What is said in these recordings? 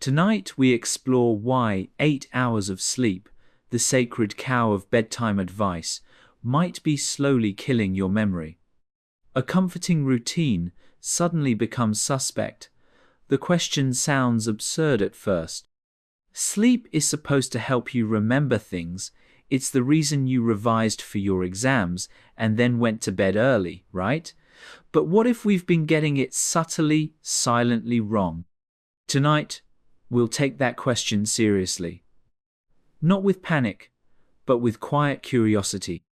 Tonight we explore why 8 hours of sleep, the sacred cow of bedtime advice, might be slowly killing your memory. A comforting routine suddenly becomes suspect. The question sounds absurd at first. Sleep is supposed to help you remember things. It's the reason you revised for your exams and then went to bed early, right? But what if we've been getting it subtly, silently wrong? Tonight, we'll take that question seriously. Not with panic, but with quiet curiosity.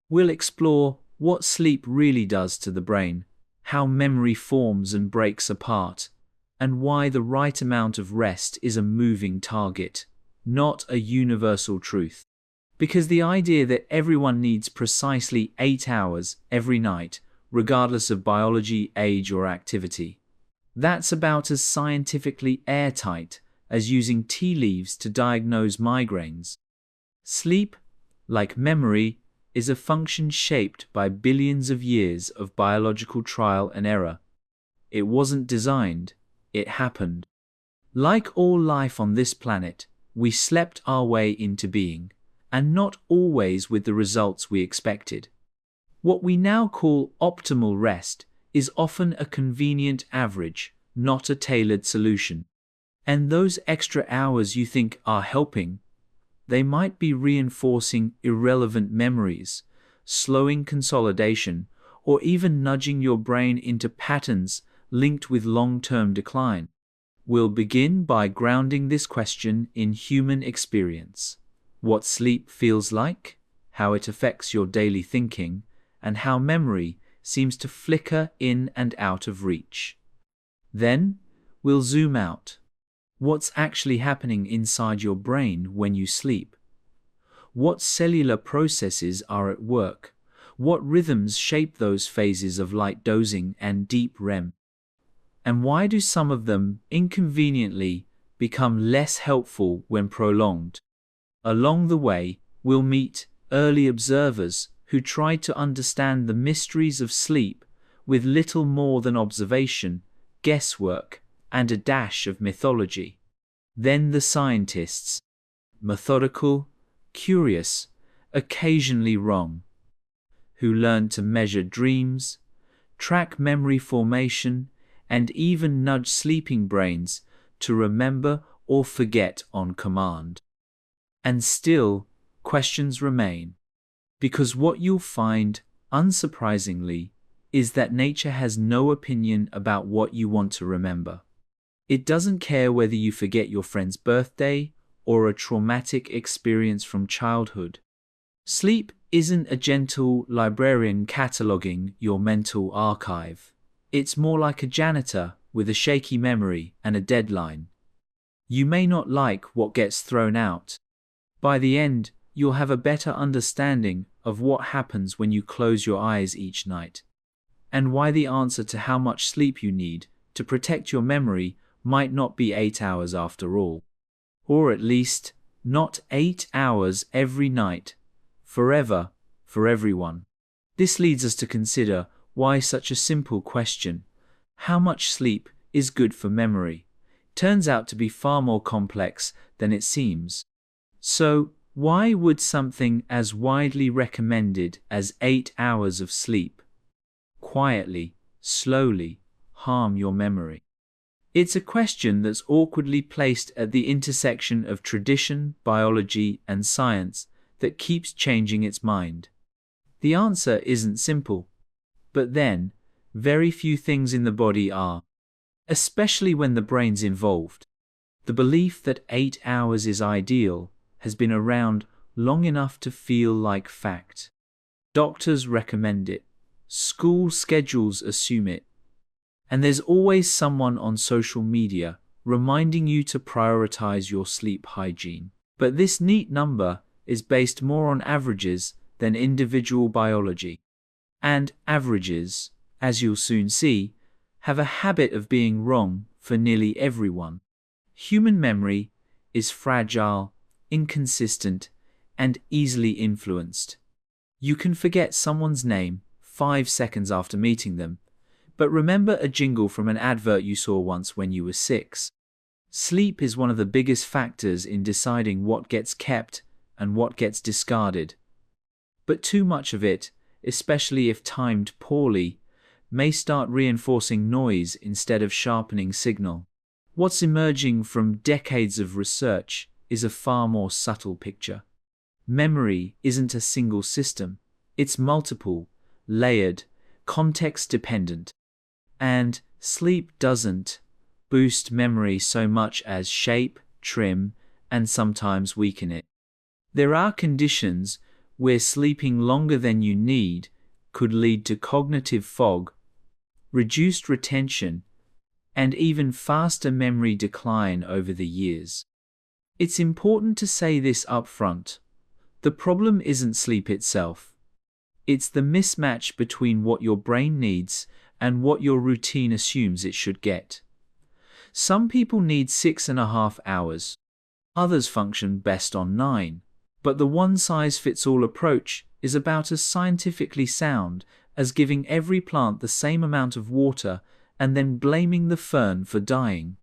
We'll explore what sleep really does to the brain, how memory forms and breaks apart, and why the right amount of rest is a moving target, not a universal truth. Because the idea that everyone needs precisely 8 hours every night, regardless of biology, age, or activity, that's about as scientifically airtight as using tea leaves to diagnose migraines. Sleep, like memory, is a function shaped by billions of years of biological trial and error. It wasn't designed, it happened. Like all life on this planet, we slept our way into being, and not always with the results we expected. What we now call optimal rest is often a convenient average, not a tailored solution. And those extra hours you think are helping, they might be reinforcing irrelevant memories, slowing consolidation, or even nudging your brain into patterns linked with long-term decline. We'll begin by grounding this question in human experience. What sleep feels like, how it affects your daily thinking, and how memory seems to flicker in and out of reach. Then, we'll zoom out. What's actually happening inside your brain when you sleep? What cellular processes are at work? What rhythms shape those phases of light dozing and deep REM? And why do some of them, inconveniently, become less helpful when prolonged? Along the way, we'll meet early observers who tried to understand the mysteries of sleep with little more than observation, guesswork, and a dash of mythology. Then the scientists, methodical, curious, occasionally wrong, who learned to measure dreams, track memory formation, and even nudge sleeping brains to remember or forget on command. And still, questions remain. Because what you'll find, unsurprisingly, is that nature has no opinion about what you want to remember. It doesn't care whether you forget your friend's birthday or a traumatic experience from childhood. Sleep isn't a gentle librarian cataloging your mental archive. It's more like a janitor with a shaky memory and a deadline. You may not like what gets thrown out. By the end, you'll have a better understanding of what happens when you close your eyes each night, and why the answer to how much sleep you need to protect your memory might not be 8 hours after all. Or at least, not 8 hours every night, forever, for everyone. This leads us to consider why such a simple question, how much sleep is good for memory, turns out to be far more complex than it seems. So, why would something as widely recommended as 8 hours of sleep quietly, slowly, harm your memory? It's a question that's awkwardly placed at the intersection of tradition, biology, and science that keeps changing its mind. The answer isn't simple. But then, very few things in the body are, especially when the brain's involved. The belief that 8 hours is ideal has been around long enough to feel like fact. Doctors recommend it. School schedules assume it. And there's always someone on social media reminding you to prioritize your sleep hygiene. But this neat number is based more on averages than individual biology. And averages, as you'll soon see, have a habit of being wrong for nearly everyone. Human memory is fragile, inconsistent, and easily influenced. You can forget someone's name 5 seconds after meeting them, but remember a jingle from an advert you saw once when you were 6. Sleep is one of the biggest factors in deciding what gets kept and what gets discarded. But too much of it, especially if timed poorly, may start reinforcing noise instead of sharpening signal. What's emerging from decades of research is a far more subtle picture. Memory isn't a single system, it's multiple, layered, context-dependent. And sleep doesn't boost memory so much as shape, trim, and sometimes weaken it. There are conditions where sleeping longer than you need could lead to cognitive fog, reduced retention, and even faster memory decline over the years. It's important to say this up front. The problem isn't sleep itself. It's the mismatch between what your brain needs and what your routine assumes it should get. Some people need 6.5 hours. Others function best on 9. But the one-size-fits-all approach is about as scientifically sound as giving every plant the same amount of water and then blaming the fern for dying.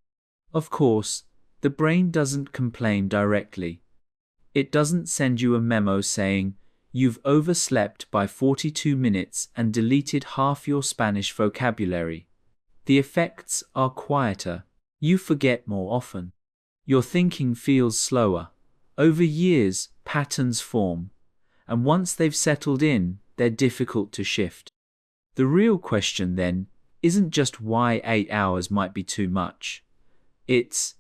Of course, the brain doesn't complain directly. It doesn't send you a memo saying, "You've overslept by 42 minutes and deleted half your Spanish vocabulary." The effects are quieter. You forget more often. Your thinking feels slower. Over years, patterns form, and once they've settled in, they're difficult to shift. The real question then isn't just why 8 hours might be too much. It's,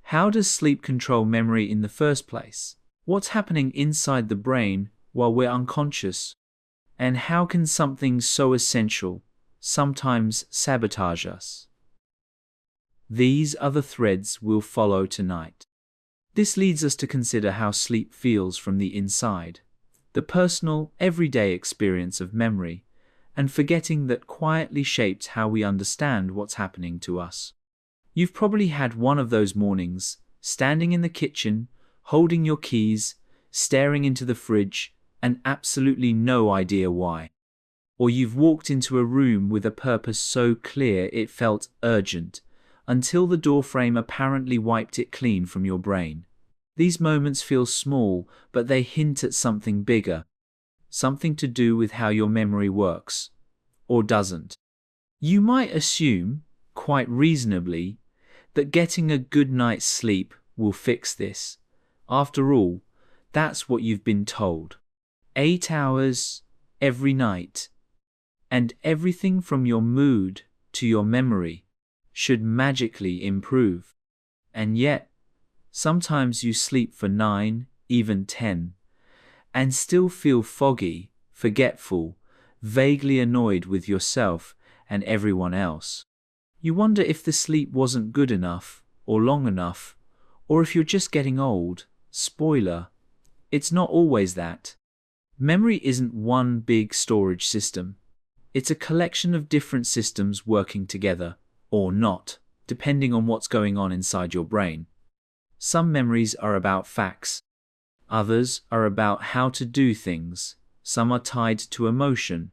how does sleep control memory in the first place? What's happening inside the brain while we're unconscious? And how can something so essential sometimes sabotage us? These are the threads we'll follow tonight. This leads us to consider how sleep feels from the inside, the personal, everyday experience of memory, and forgetting that quietly shapes how we understand what's happening to us. You've probably had one of those mornings, standing in the kitchen, holding your keys, staring into the fridge, and absolutely no idea why. Or you've walked into a room with a purpose so clear it felt urgent, until the doorframe apparently wiped it clean from your brain. These moments feel small, but they hint at something bigger, something to do with how your memory works, or doesn't. You might assume, quite reasonably, that getting a good night's sleep will fix this. After all, that's what you've been told. 8 hours every night, and everything from your mood to your memory should magically improve. And yet, sometimes you sleep for 9, even 10, and still feel foggy, forgetful, vaguely annoyed with yourself and everyone else. You wonder if the sleep wasn't good enough, or long enough, or if you're just getting old. Spoiler, it's not always that. Memory isn't one big storage system. It's a collection of different systems working together, or not, depending on what's going on inside your brain. Some memories are about facts. Others are about how to do things. Some are tied to emotion.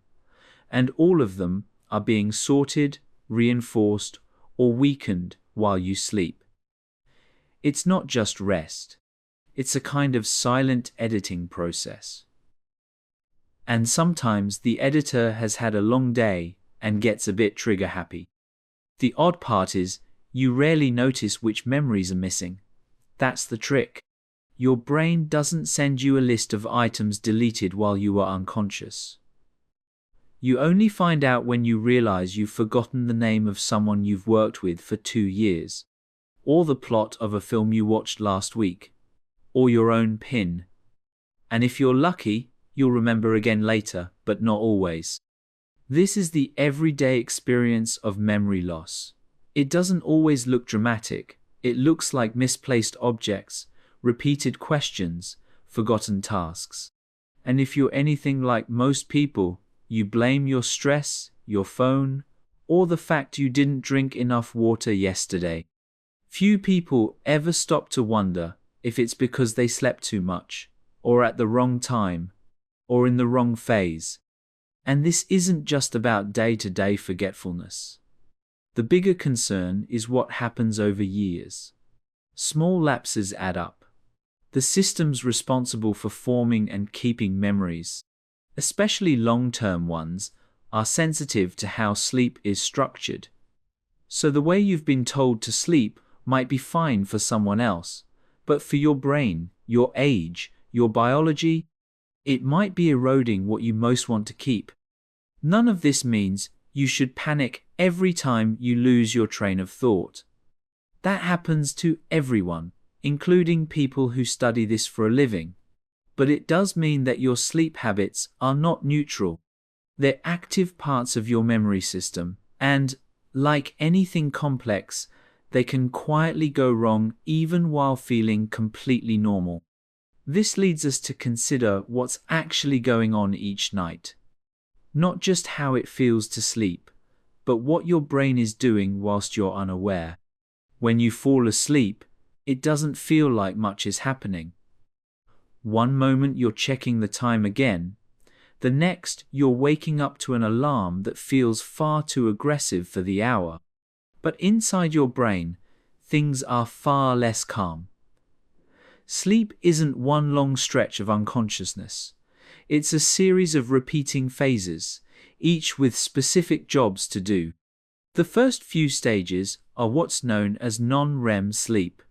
And all of them are being sorted, reinforced, or weakened while you sleep. It's not just rest. It's a kind of silent editing process. And sometimes the editor has had a long day and gets a bit trigger happy. The odd part is, you rarely notice which memories are missing. That's the trick. Your brain doesn't send you a list of items deleted while you are unconscious. You only find out when you realize you've forgotten the name of someone you've worked with for 2 years, or the plot of a film you watched last week, or your own PIN. And if you're lucky, you'll remember again later, but not always. This is the everyday experience of memory loss. It doesn't always look dramatic. It looks like misplaced objects, repeated questions, forgotten tasks. And if you're anything like most people, you blame your stress, your phone, or the fact you didn't drink enough water yesterday. Few people ever stop to wonder if it's because they slept too much, or at the wrong time, or in the wrong phase. And this isn't just about day-to-day forgetfulness. The bigger concern is what happens over years. Small lapses add up. The systems responsible for forming and keeping memories, especially long-term ones, are sensitive to how sleep is structured. So the way you've been told to sleep might be fine for someone else, but for your brain, your age, your biology, it might be eroding what you most want to keep. None of this means you should panic every time you lose your train of thought. That happens to everyone, including people who study this for a living. But it does mean that your sleep habits are not neutral. They're active parts of your memory system, and, like anything complex, they can quietly go wrong even while feeling completely normal. This leads us to consider what's actually going on each night. Not just how it feels to sleep, but what your brain is doing whilst you're unaware. When you fall asleep, it doesn't feel like much is happening. One moment you're checking the time again, the next you're waking up to an alarm that feels far too aggressive for the hour. But inside your brain, things are far less calm. Sleep isn't one long stretch of unconsciousness. It's a series of repeating phases, each with specific jobs to do. The first few stages are what's known as non-REM sleep.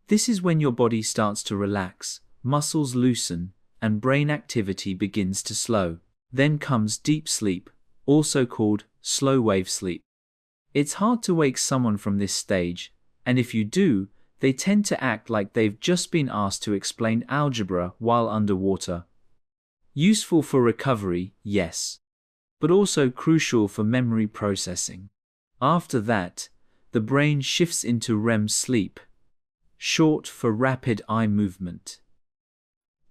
This is when your body starts to relax, muscles loosen, and brain activity begins to slow. Then comes deep sleep, also called slow wave sleep. It's hard to wake someone from this stage, and if you do, they tend to act like they've just been asked to explain algebra while underwater. Useful for recovery, yes, but also crucial for memory processing. After that, the brain shifts into REM sleep, short for rapid eye movement.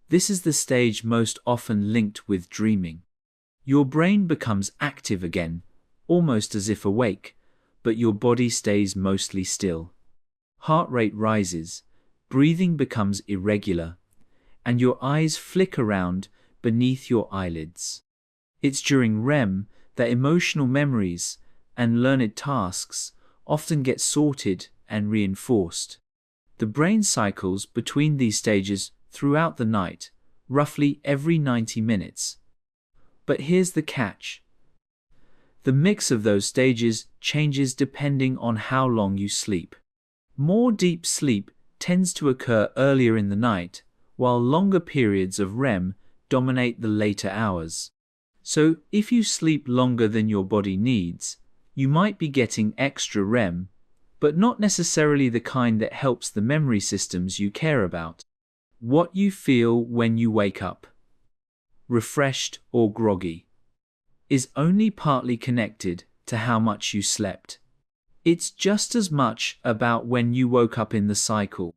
This is the stage most often linked with dreaming. Your brain becomes active again, almost as if awake, but your body stays mostly still. Heart rate rises, breathing becomes irregular, and your eyes flick around beneath your eyelids. It's during REM that emotional memories and learned tasks often get sorted and reinforced. The brain cycles between these stages throughout the night, roughly every 90 minutes. But here's the catch. The mix of those stages changes depending on how long you sleep. More deep sleep tends to occur earlier in the night, while longer periods of REM dominate the later hours. So, if you sleep longer than your body needs, you might be getting extra REM, but not necessarily the kind that helps the memory systems you care about. What you feel when you wake up, refreshed or groggy, is only partly connected to how much you slept. It's just as much about when you woke up in the cycle.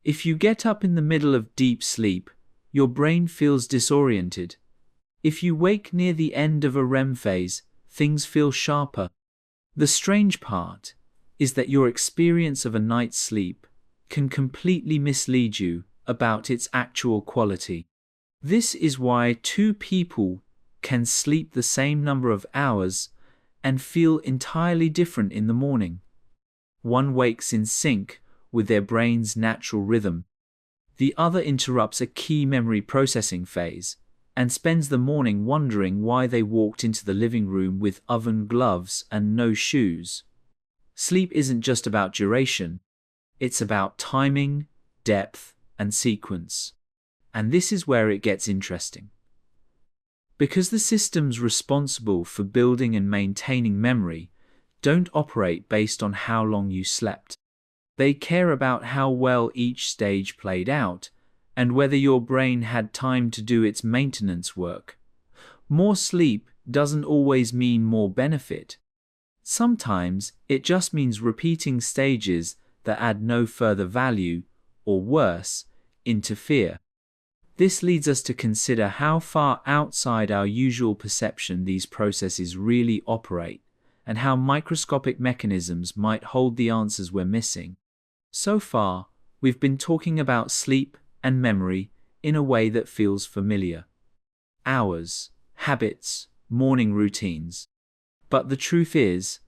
If you get up in the middle of deep sleep, your brain feels disoriented. If you wake near the end of a REM phase, things feel sharper. The strange part is that your experience of a night's sleep can completely mislead you about its actual quality. This is why two people can sleep the same number of hours and feel entirely different in the morning. One wakes in sync with their brain's natural rhythm. The other interrupts a key memory processing phase and spends the morning wondering why they walked into the living room with oven gloves and no shoes. Sleep isn't just about duration, it's about timing, depth, and sequence. And this is where it gets interesting. Because the systems responsible for building and maintaining memory don't operate based on how long you slept. They care about how well each stage played out and whether your brain had time to do its maintenance work. More sleep doesn't always mean more benefit. Sometimes it just means repeating stages that add no further value, or worse, interfere. This leads us to consider how far outside our usual perception these processes really operate, and how microscopic mechanisms might hold the answers we're missing. So far, we've been talking about sleep and memory in a way that feels familiar. Hours, habits, morning routines. But the truth is,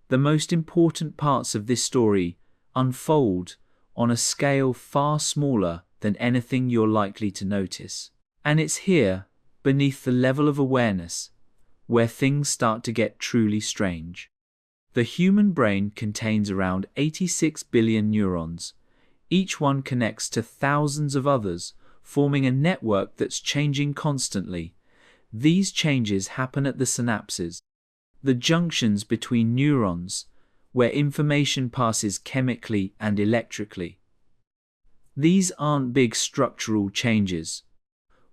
the most important parts of this story unfold on a scale far smaller than anything you're likely to notice. And it's here, beneath the level of awareness, where things start to get truly strange. The human brain contains around 86 billion neurons. Each one connects to thousands of others, forming a network that's changing constantly. These changes happen at the synapses, the junctions between neurons, where information passes chemically and electrically. These aren't big structural changes.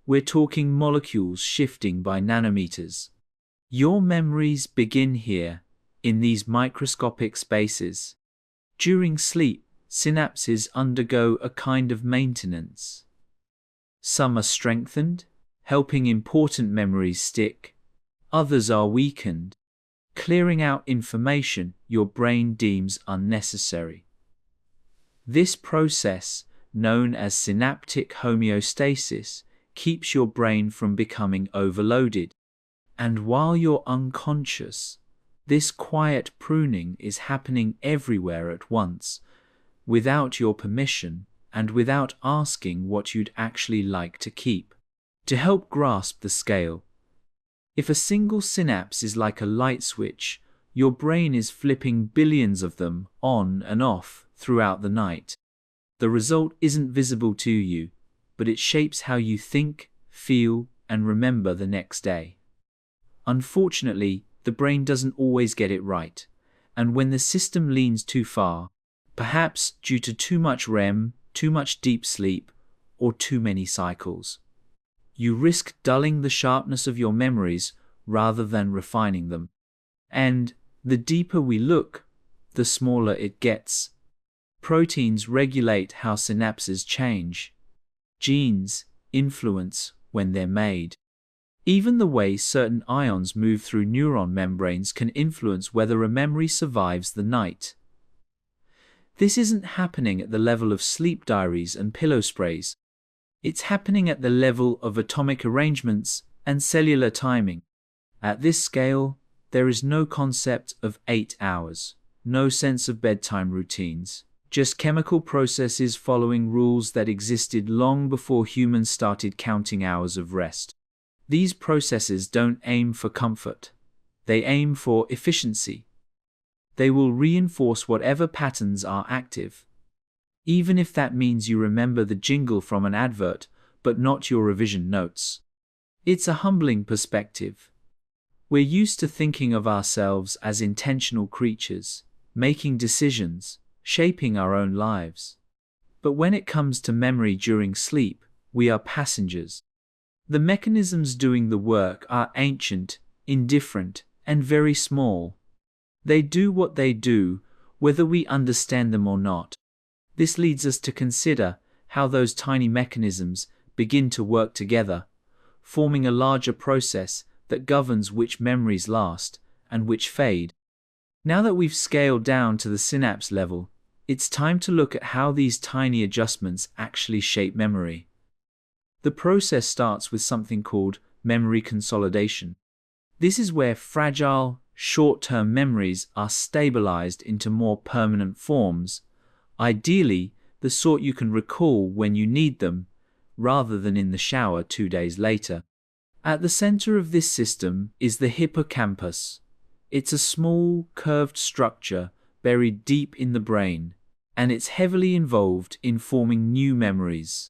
We're talking molecules shifting by nanometers. Your memories begin here, in these microscopic spaces. During sleep, synapses undergo a kind of maintenance. Some are strengthened, helping important memories stick. Others are weakened, clearing out information your brain deems unnecessary. This process, known as synaptic homeostasis, keeps your brain from becoming overloaded. And while you're unconscious, this quiet pruning is happening everywhere at once, without your permission and without asking what you'd actually like to keep. To help grasp the scale, if a single synapse is like a light switch, your brain is flipping billions of them on and off throughout the night. The result isn't visible to you, but it shapes how you think, feel, and remember the next day. Unfortunately, the brain doesn't always get it right, and when the system leans too far, perhaps due to too much REM, too much deep sleep, or too many cycles, you risk dulling the sharpness of your memories rather than refining them. And the deeper we look, the smaller it gets. Proteins regulate how synapses change. Genes influence when they're made. Even the way certain ions move through neuron membranes can influence whether a memory survives the night. This isn't happening at the level of sleep diaries and pillow sprays. It's happening at the level of atomic arrangements and cellular timing. At this scale, there is no concept of 8 hours, no sense of bedtime routines, just chemical processes following rules that existed long before humans started counting hours of rest. These processes don't aim for comfort. They aim for efficiency. They will reinforce whatever patterns are active, even if that means you remember the jingle from an advert, but not your revision notes. It's a humbling perspective. We're used to thinking of ourselves as intentional creatures, making decisions, shaping our own lives. But when it comes to memory during sleep, we are passengers. The mechanisms doing the work are ancient, indifferent, and very small. They do what they do, whether we understand them or not. This leads us to consider how those tiny mechanisms begin to work together, forming a larger process that governs which memories last and which fade. Now that we've scaled down to the synapse level, it's time to look at how these tiny adjustments actually shape memory. The process starts with something called memory consolidation. This is where fragile, short-term memories are stabilized into more permanent forms, ideally the sort you can recall when you need them, rather than in the shower 2 days later. At the center of this system is the hippocampus. It's a small, curved structure buried deep in the brain, and it's heavily involved in forming new memories.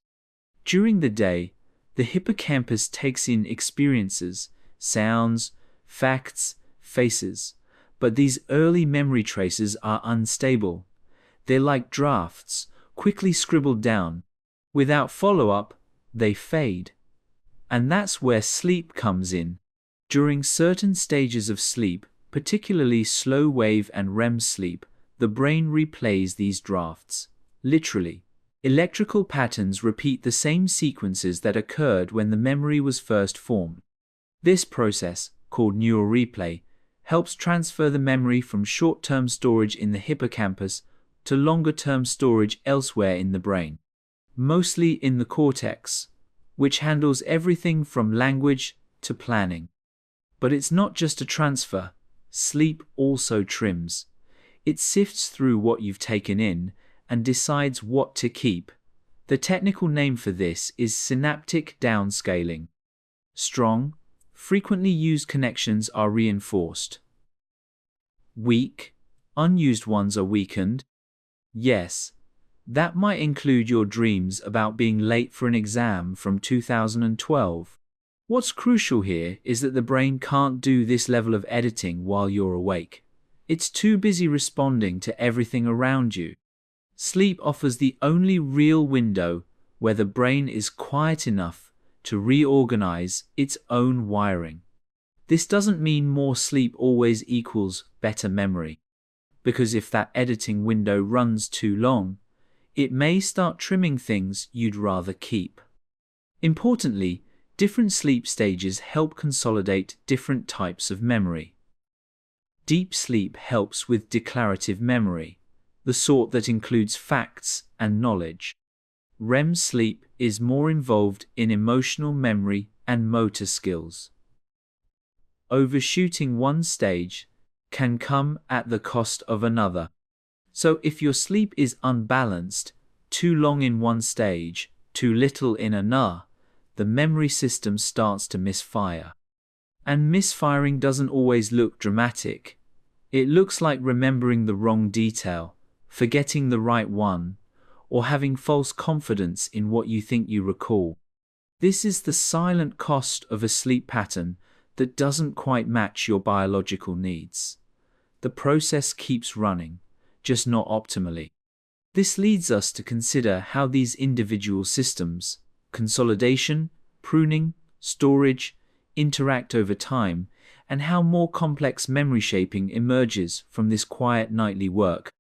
During the day, the hippocampus takes in experiences, sounds, facts, faces, but these early memory traces are unstable. They're like drafts, quickly scribbled down. Without follow-up, they fade. And that's where sleep comes in. During certain stages of sleep, particularly slow wave and REM sleep, the brain replays these drafts, literally. Electrical patterns repeat the same sequences that occurred when the memory was first formed. This process, called neural replay, helps transfer the memory from short-term storage in the hippocampus to longer-term storage elsewhere in the brain, mostly in the cortex, which handles everything from language to planning. But it's not just a transfer. Sleep also trims. It sifts through what you've taken in and decides what to keep. The technical name for this is synaptic downscaling. Strong, frequently used connections are reinforced. Weak, unused ones are weakened. Yes, that might include your dreams about being late for an exam from 2012. What's crucial here is that the brain can't do this level of editing while you're awake. It's too busy responding to everything around you. Sleep offers the only real window where the brain is quiet enough to reorganize its own wiring. This doesn't mean more sleep always equals better memory, because if that editing window runs too long, it may start trimming things you'd rather keep. Importantly, different sleep stages help consolidate different types of memory. Deep sleep helps with declarative memory, the sort that includes facts and knowledge. REM sleep is more involved in emotional memory and motor skills. Overshooting one stage can come at the cost of another. So if your sleep is unbalanced, too long in one stage, too little in another, the memory system starts to misfire. And misfiring doesn't always look dramatic. It looks like remembering the wrong detail, forgetting the right one, or having false confidence in what you think you recall. This is the silent cost of a sleep pattern that doesn't quite match your biological needs. The process keeps running, just not optimally. This leads us to consider how these individual systems, consolidation, pruning, storage, interact over time, and how more complex memory shaping emerges from this quiet nightly work.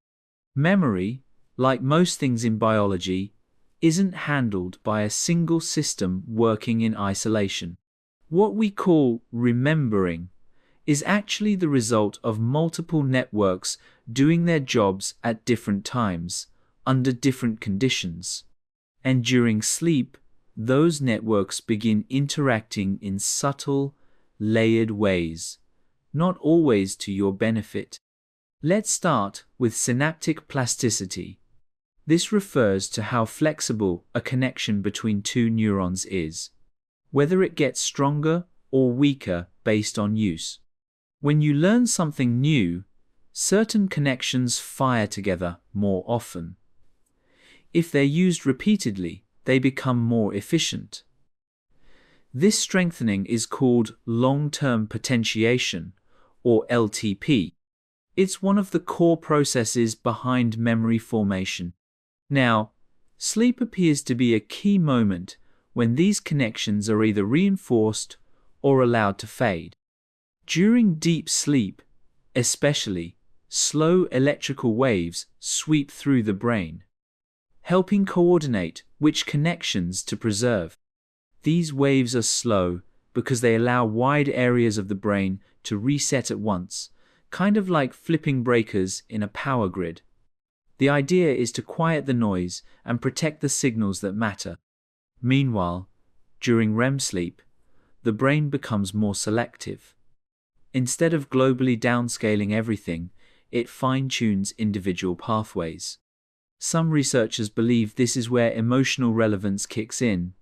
Memory, like most things in biology, isn't handled by a single system working in isolation. What we call remembering is actually the result of multiple networks doing their jobs at different times, under different conditions. And during sleep, those networks begin interacting in subtle, layered ways, not always to your benefit. Let's start with synaptic plasticity. This refers to how flexible a connection between two neurons is, whether it gets stronger or weaker based on use. When you learn something new, certain connections fire together more often. If they're used repeatedly, they become more efficient. This strengthening is called long-term potentiation, or LTP. It's one of the core processes behind memory formation. Now, sleep appears to be a key moment when these connections are either reinforced or allowed to fade. During deep sleep, especially, slow electrical waves sweep through the brain, helping coordinate which connections to preserve. These waves are slow because they allow wide areas of the brain to reset at once, kind of like flipping breakers in a power grid. The idea is to quiet the noise and protect the signals that matter. Meanwhile, during REM sleep, the brain becomes more selective. Instead of globally downscaling everything, it fine-tunes individual pathways. Some researchers believe this is where emotional relevance kicks in.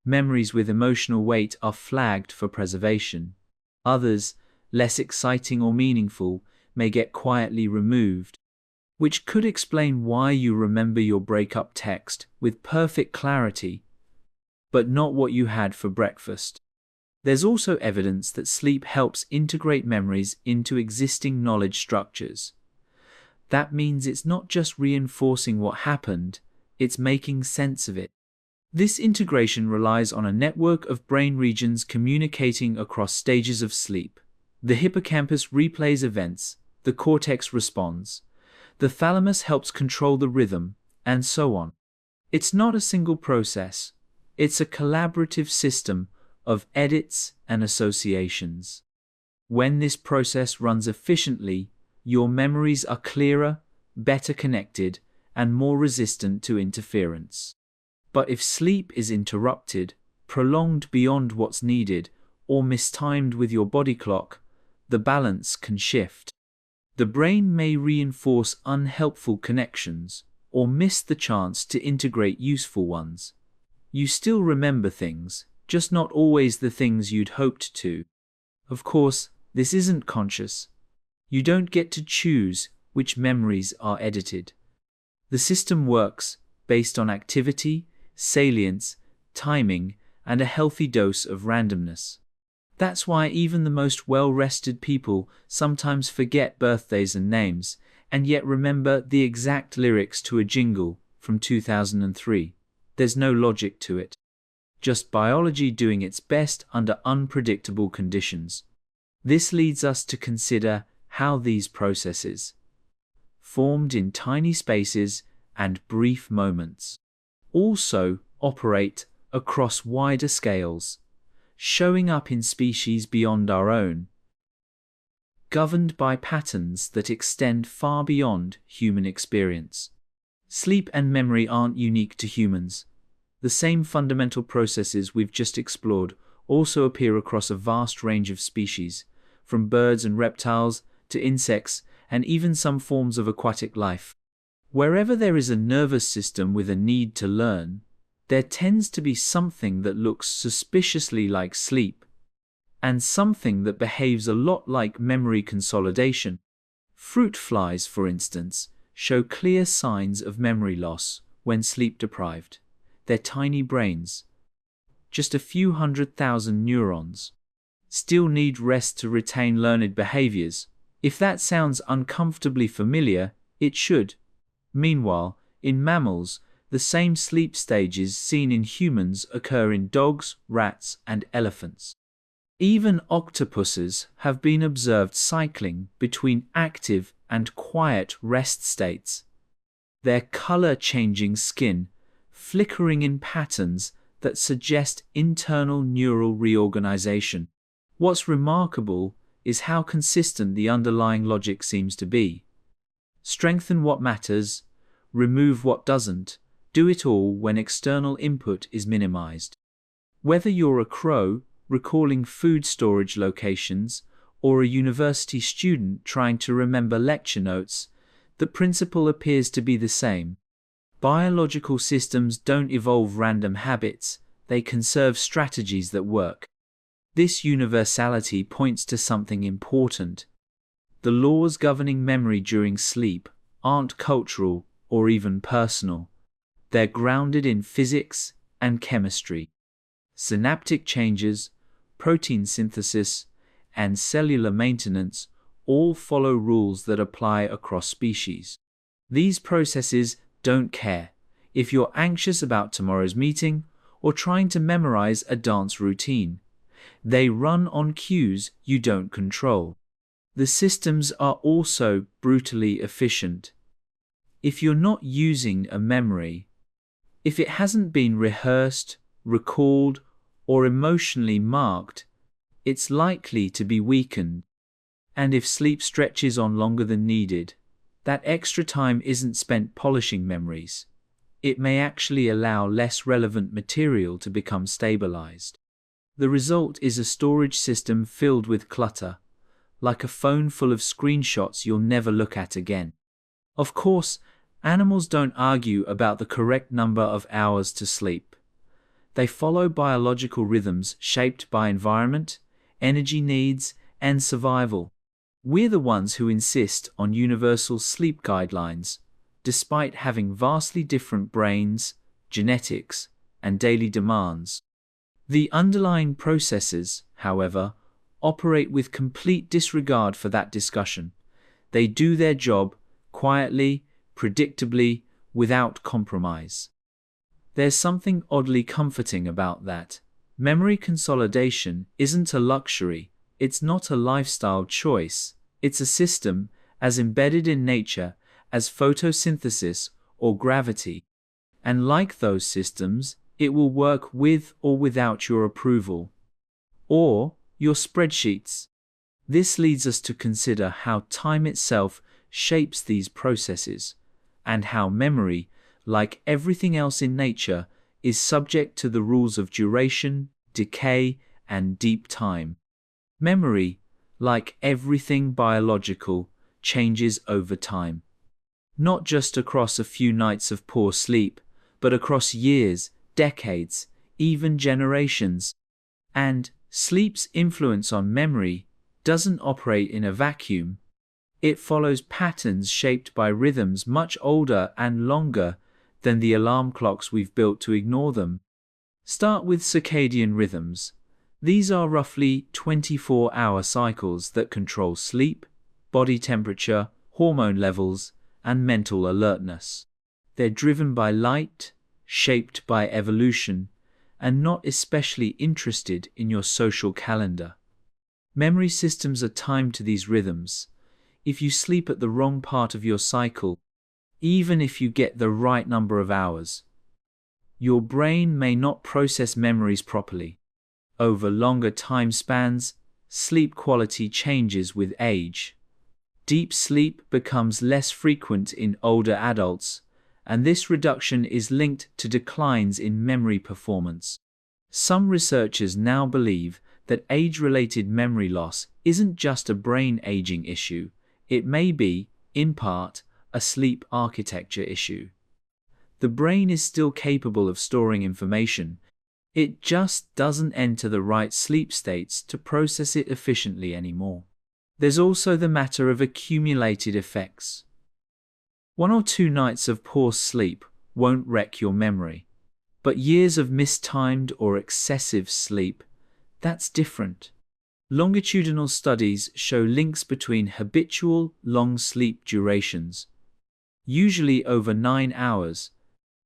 Memories with emotional weight are flagged for preservation. Others, less exciting or meaningful, may get quietly removed, which could explain why you remember your breakup text with perfect clarity, but not what you had for breakfast. There's also evidence that sleep helps integrate memories into existing knowledge structures. That means it's not just reinforcing what happened, it's making sense of it. This integration relies on a network of brain regions communicating across stages of sleep. The hippocampus replays events, the cortex responds, the thalamus helps control the rhythm, and so on. It's not a single process. It's a collaborative system of edits and associations. When this process runs efficiently, your memories are clearer, better connected, and more resistant to interference. But if sleep is interrupted, prolonged beyond what's needed, or mistimed with your body clock, the balance can shift. The brain may reinforce unhelpful connections, or miss the chance to integrate useful ones. You still remember things, just not always the things you'd hoped to. Of course, this isn't conscious. You don't get to choose which memories are edited. The system works based on activity, salience, timing, and a healthy dose of randomness. That's why even the most well-rested people sometimes forget birthdays and names, and yet remember the exact lyrics to a jingle from 2003. There's no logic to it. Just biology doing its best under unpredictable conditions. This leads us to consider how these processes, formed in tiny spaces and brief moments, also operate across wider scales, showing up in species beyond our own, governed by patterns that extend far beyond human experience. Sleep and memory aren't unique to humans. The same fundamental processes we've just explored also appear across a vast range of species, from birds and reptiles to insects and even some forms of aquatic life. Wherever there is a nervous system with a need to learn, there tends to be something that looks suspiciously like sleep, and something that behaves a lot like memory consolidation. Fruit flies, for instance, show clear signs of memory loss when sleep deprived. Their tiny brains, just a few 100,000 neurons, still need rest to retain learned behaviors. If that sounds uncomfortably familiar, it should. Meanwhile, in mammals, the same sleep stages seen in humans occur in dogs, rats, and elephants. Even octopuses have been observed cycling between active and quiet rest states. Their color-changing skin flickering in patterns that suggest internal neural reorganization. What's remarkable is how consistent the underlying logic seems to be. Strengthen what matters, remove what doesn't, do it all when external input is minimized. Whether you're a crow recalling food storage locations or a university student trying to remember lecture notes, the principle appears to be the same. Biological systems don't evolve random habits, they conserve strategies that work. This universality points to something important. The laws governing memory during sleep aren't cultural or even personal. They're grounded in physics and chemistry. Synaptic changes, protein synthesis, and cellular maintenance all follow rules that apply across species. These processes don't care if you're anxious about tomorrow's meeting or trying to memorize a dance routine. They run on cues you don't control. The systems are also brutally efficient. If you're not using a memory, if it hasn't been rehearsed, recalled, or emotionally marked, it's likely to be weakened. And if sleep stretches on longer than needed, that extra time isn't spent polishing memories. It may actually allow less relevant material to become stabilized. The result is a storage system filled with clutter, like a phone full of screenshots you'll never look at again. Of course, animals don't argue about the correct number of hours to sleep. They follow biological rhythms shaped by environment, energy needs, and survival. We're the ones who insist on universal sleep guidelines, despite having vastly different brains, genetics, and daily demands. The underlying processes, however, operate with complete disregard for that discussion. They do their job quietly, predictably, without compromise. There's something oddly comforting about that. Memory consolidation isn't a luxury, it's not a lifestyle choice, it's a system as embedded in nature as photosynthesis or gravity. And like those systems, it will work with or without your approval. Or your spreadsheets. This leads us to consider how time itself shapes these processes, and how memory, like everything else in nature, is subject to the rules of duration, decay, and deep time. Memory, like everything biological, changes over time. not just across a few nights of poor sleep, but across years, decades, even generations. And sleep's influence on memory doesn't operate in a vacuum. It follows patterns shaped by rhythms much older and longer than the alarm clocks we've built to ignore them. Start with circadian rhythms. These are roughly 24-hour cycles that control sleep, body temperature, hormone levels, and mental alertness. They're driven by light, shaped by evolution, and not especially interested in your social calendar. Memory systems are timed to these rhythms. If you sleep at the wrong part of your cycle, even if you get the right number of hours, your brain may not process memories properly. Over longer time spans, sleep quality changes with age. Deep sleep becomes less frequent in older adults, and this reduction is linked to declines in memory performance. Some researchers now believe that age-related memory loss isn't just a brain aging issue. It may be, in part, a sleep architecture issue. The brain is still capable of storing information. It just doesn't enter the right sleep states to process it efficiently anymore. There's also the matter of accumulated effects. 1 or 2 nights of poor sleep won't wreck your memory. But years of mistimed or excessive sleep, that's different. Longitudinal studies show links between habitual long sleep durations, usually over 9 hours,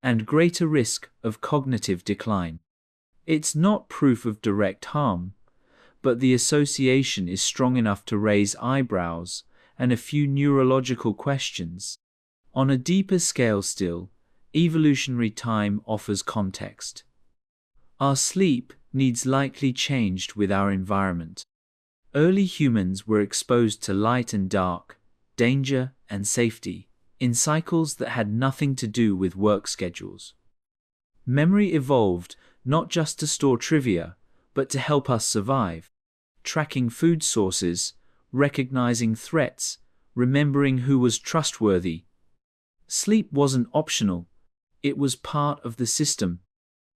and greater risk of cognitive decline. It's not proof of direct harm, but the association is strong enough to raise eyebrows and a few neurological questions. On a deeper scale still, evolutionary time offers context. Our sleep needs likely changed with our environment. Early humans were exposed to light and dark, danger and safety, in cycles that had nothing to do with work schedules. Memory evolved not just to store trivia, but to help us survive, tracking food sources, recognizing threats, remembering who was trustworthy. Sleep wasn't optional, it was part of the system.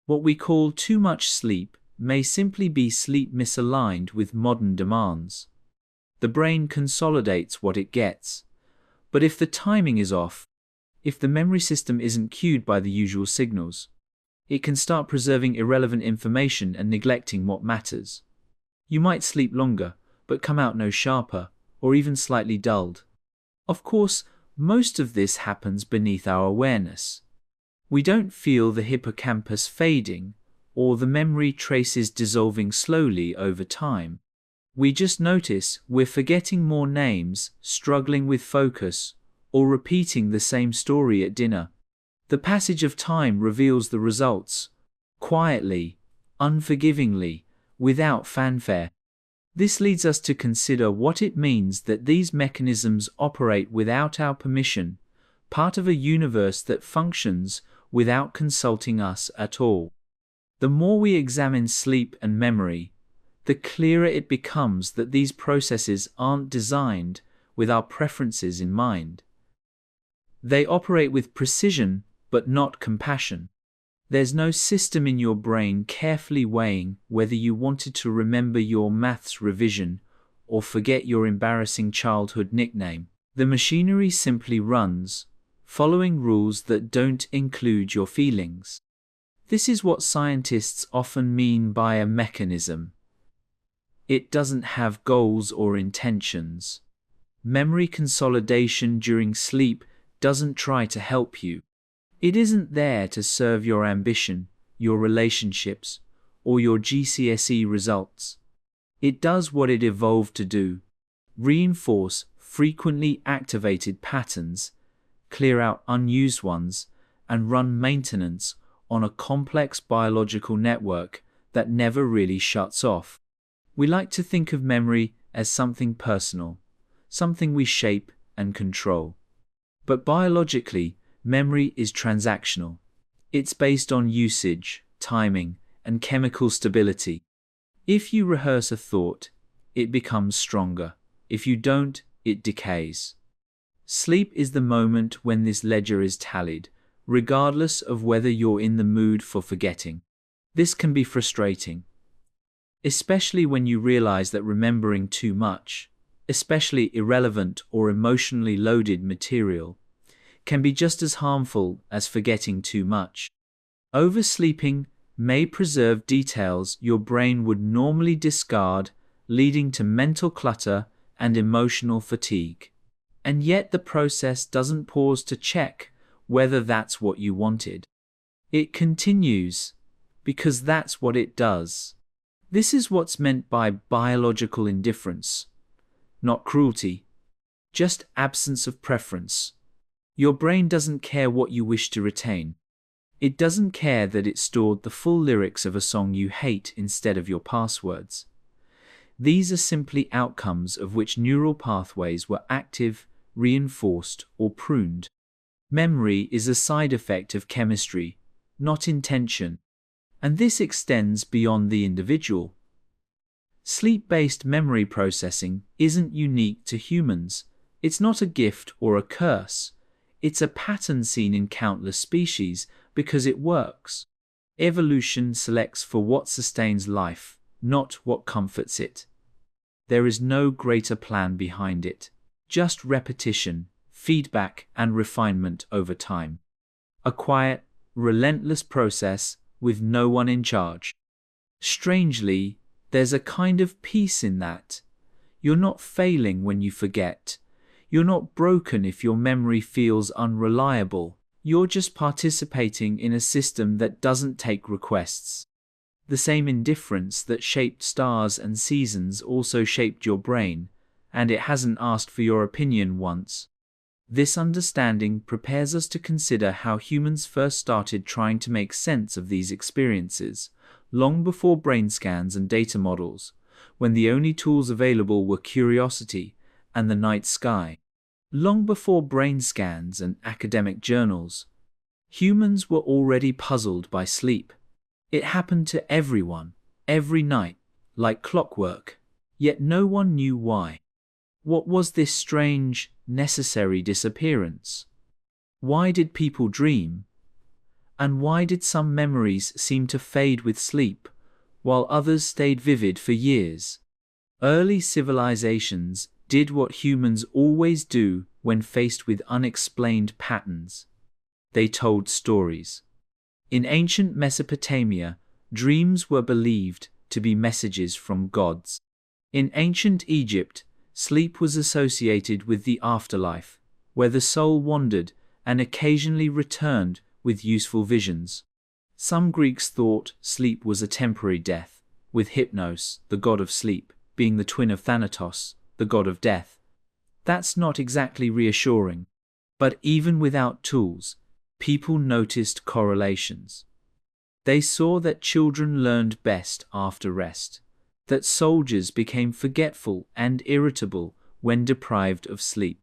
What we call too much sleep may simply be sleep misaligned with modern demands. The brain consolidates what it gets. But if the timing is off, if the memory system isn't cued by the usual signals, it can start preserving irrelevant information and neglecting what matters. You might sleep longer, but come out no sharper, or even slightly dulled. Of course, most of this happens beneath our awareness. We don't feel the hippocampus fading, or the memory traces dissolving slowly over time. We just notice we're forgetting more names, struggling with focus, or repeating the same story at dinner. The passage of time reveals the results, quietly, unforgivingly, without fanfare. This leads us to consider what it means that these mechanisms operate without our permission, part of a universe that functions without consulting us at all. The more we examine sleep and memory, the clearer it becomes that these processes aren't designed with our preferences in mind. They operate with precision, but not compassion. There's no system in your brain carefully weighing whether you wanted to remember your maths revision or forget your embarrassing childhood nickname. The machinery simply runs, following rules that don't include your feelings. This is what scientists often mean by a mechanism. It doesn't have goals or intentions. Memory consolidation during sleep doesn't try to help you. It isn't there to serve your ambition, your relationships, or your GCSE results. It does what it evolved to do: reinforce frequently activated patterns, clear out unused ones, and run maintenance on a complex biological network that never really shuts off. We like to think of memory as something personal, something we shape and control. But biologically, memory is transactional. It's based on usage, timing, and chemical stability. If you rehearse a thought, it becomes stronger. If you don't, it decays. Sleep is the moment when this ledger is tallied, regardless of whether you're in the mood for forgetting. This can be frustrating, especially when you realize that remembering too much, especially irrelevant or emotionally loaded material, can be just as harmful as forgetting too much. Oversleeping may preserve details your brain would normally discard, leading to mental clutter and emotional fatigue. And yet the process doesn't pause to check whether that's what you wanted. It continues, because that's what it does. This is what's meant by biological indifference, not cruelty, just absence of preference. Your brain doesn't care what you wish to retain. It doesn't care that it stored the full lyrics of a song you hate instead of your passwords. These are simply outcomes of which neural pathways were active, reinforced, or pruned. Memory is a side effect of chemistry, not intention, and this extends beyond the individual. Sleep-based memory processing isn't unique to humans. It's not a gift or a curse. It's a pattern seen in countless species because it works. Evolution selects for what sustains life, not what comforts it. There is no greater plan behind it. Just repetition, feedback, and refinement over time. A quiet, relentless process with no one in charge. Strangely, there's a kind of peace in that. You're not failing when you forget. You're not broken if your memory feels unreliable. You're just participating in a system that doesn't take requests. The same indifference that shaped stars and seasons also shaped your brain, and it hasn't asked for your opinion once. This understanding prepares us to consider how humans first started trying to make sense of these experiences, long before brain scans and data models, when the only tools available were curiosity and the night sky. Long before brain scans and academic journals, humans were already puzzled by sleep. It happened to everyone, every night, like clockwork, yet no one knew why. What was this strange, necessary disappearance? Why did people dream? And why did some memories seem to fade with sleep, while others stayed vivid for years? Early civilizations did what humans always do when faced with unexplained patterns. They told stories. In ancient Mesopotamia, dreams were believed to be messages from gods. In ancient Egypt, sleep was associated with the afterlife, where the soul wandered and occasionally returned with useful visions. Some Greeks thought sleep was a temporary death, with Hypnos, the god of sleep, being the twin of Thanatos, the god of death. That's not exactly reassuring. But even without tools, people noticed correlations. They saw that children learned best after rest, that soldiers became forgetful and irritable when deprived of sleep,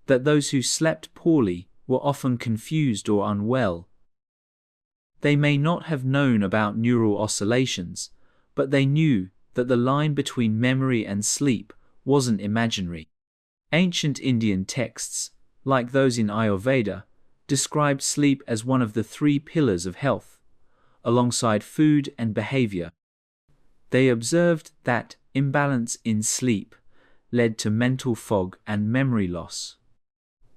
that those who slept poorly were often confused or unwell. They may not have known about neural oscillations, but they knew that the line between memory and sleep wasn't imaginary. Ancient Indian texts, like those in Ayurveda, described sleep as one of the 3 pillars of health, alongside food and behavior. They observed that imbalance in sleep led to mental fog and memory loss.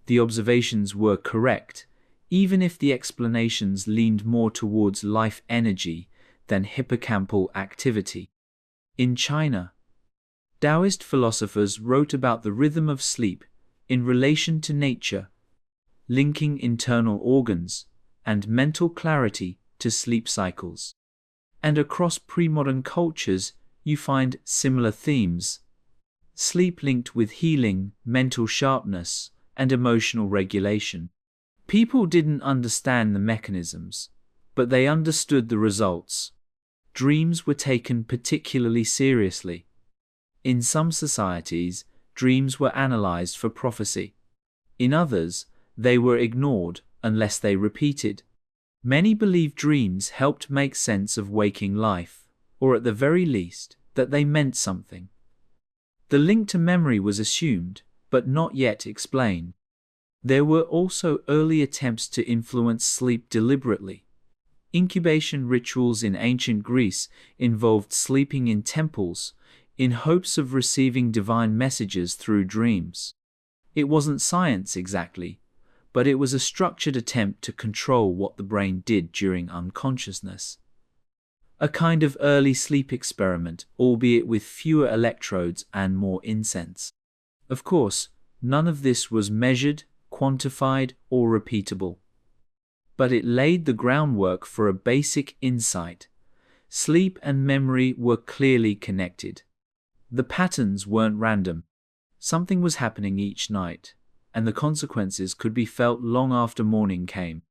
The observations were correct, even if the explanations leaned more towards life energy than hippocampal activity. In China, Taoist philosophers wrote about the rhythm of sleep in relation to nature, linking internal organs and mental clarity to sleep cycles. And across pre-modern cultures, you find similar themes. Sleep linked with healing, mental sharpness, and emotional regulation. People didn't understand the mechanisms, but they understood the results. Dreams were taken particularly seriously. In some societies, dreams were analyzed for prophecy. In others, they were ignored unless they repeated. Many believed dreams helped make sense of waking life, or at the very least, that they meant something. The link to memory was assumed, but not yet explained. There were also early attempts to influence sleep deliberately. Incubation rituals in ancient Greece involved sleeping in temples in hopes of receiving divine messages through dreams. It wasn't science exactly, but it was a structured attempt to control what the brain did during unconsciousness. A kind of early sleep experiment, albeit with fewer electrodes and more incense. Of course, none of this was measured, quantified, or repeatable. But it laid the groundwork for a basic insight. Sleep and memory were clearly connected. The patterns weren't random. Something was happening each night, and the consequences could be felt long after morning came.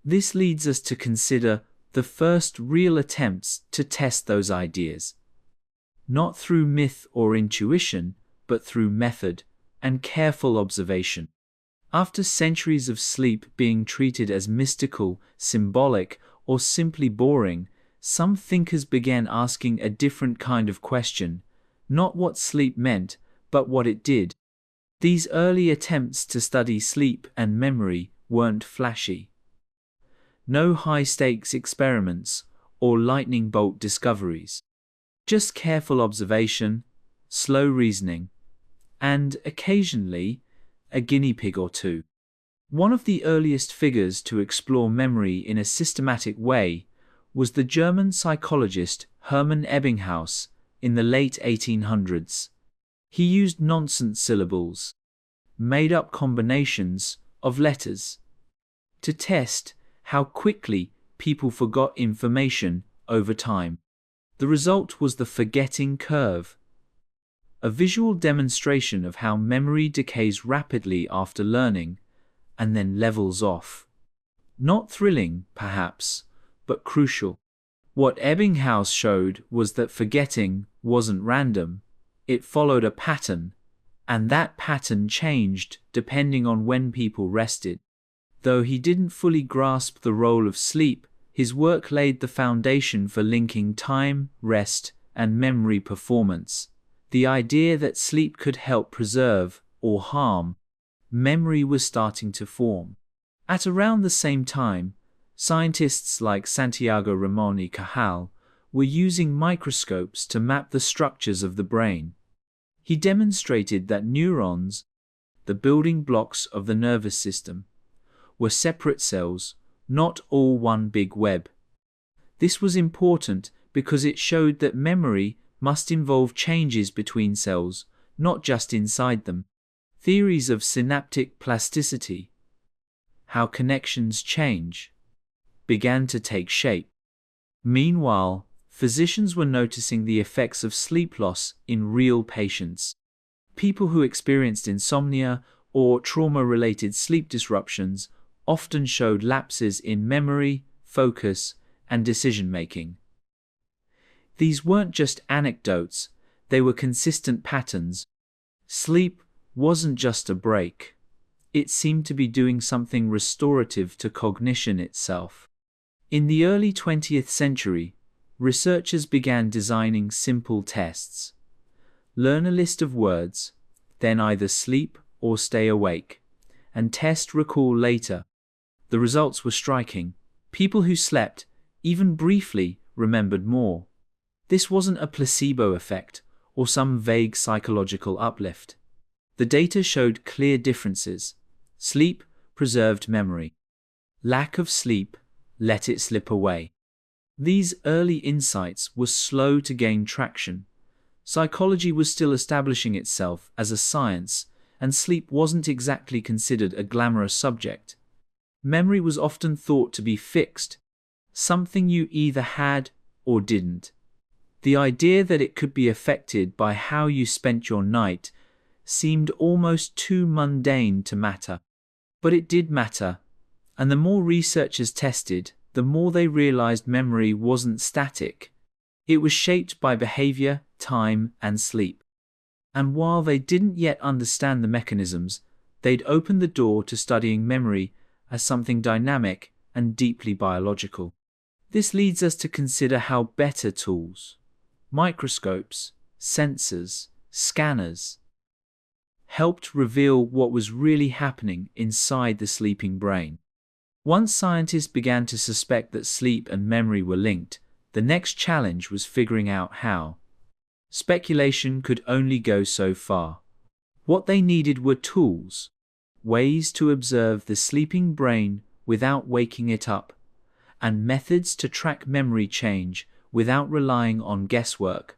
This leads us to consider the first real attempts to test those ideas. Not through myth or intuition, but through method and careful observation. After centuries of sleep being treated as mystical, symbolic, or simply boring, some thinkers began asking a different kind of question, not what sleep meant, but what it did. These early attempts to study sleep and memory weren't flashy. No high-stakes experiments or lightning bolt discoveries. Just careful observation, slow reasoning, and occasionally, a guinea pig or two. One of the earliest figures to explore memory in a systematic way was the German psychologist Hermann Ebbinghaus in the late 1800s. He used nonsense syllables, made-up combinations of letters, to test how quickly people forgot information over time. The result was the forgetting curve, a visual demonstration of how memory decays rapidly after learning and then levels off. Not thrilling, perhaps, but crucial. What Ebbinghaus showed was that forgetting wasn't random, it followed a pattern, and that pattern changed depending on when people rested. Though he didn't fully grasp the role of sleep, his work laid the foundation for linking time, rest, and memory performance. The idea that sleep could help preserve, or harm, memory was starting to form. At around the same time, scientists like Santiago Ramon y Cajal were using microscopes to map the structures of the brain. He demonstrated that neurons, the building blocks of the nervous system, were separate cells, not all one big web. This was important because it showed that memory must involve changes between cells, not just inside them. Theories of synaptic plasticity, how connections change, began to take shape. Meanwhile, physicians were noticing the effects of sleep loss in real patients. People who experienced insomnia or trauma-related sleep disruptions often showed lapses in memory, focus, and decision-making. These weren't just anecdotes, they were consistent patterns. Sleep wasn't just a break. It seemed to be doing something restorative to cognition itself. In the early 20th century, researchers began designing simple tests. Learn a list of words, then either sleep or stay awake, and test recall later. The results were striking. People who slept, even briefly, remembered more. This wasn't a placebo effect or some vague psychological uplift. The data showed clear differences. Sleep preserved memory. Lack of sleep let it slip away. These early insights were slow to gain traction. Psychology was still establishing itself as a science, and sleep wasn't exactly considered a glamorous subject. Memory was often thought to be fixed, something you either had or didn't. The idea that it could be affected by how you spent your night seemed almost too mundane to matter. But it did matter, and the more researchers tested, the more they realized memory wasn't static. It was shaped by behavior, time, and sleep. And while they didn't yet understand the mechanisms, they'd opened the door to studying memory as something dynamic and deeply biological. This leads us to consider how better tools, microscopes, sensors, scanners, helped reveal what was really happening inside the sleeping brain. Once scientists began to suspect that sleep and memory were linked, the next challenge was figuring out how. Speculation could only go so far. What they needed were tools, ways to observe the sleeping brain without waking it up, and methods to track memory change without relying on guesswork.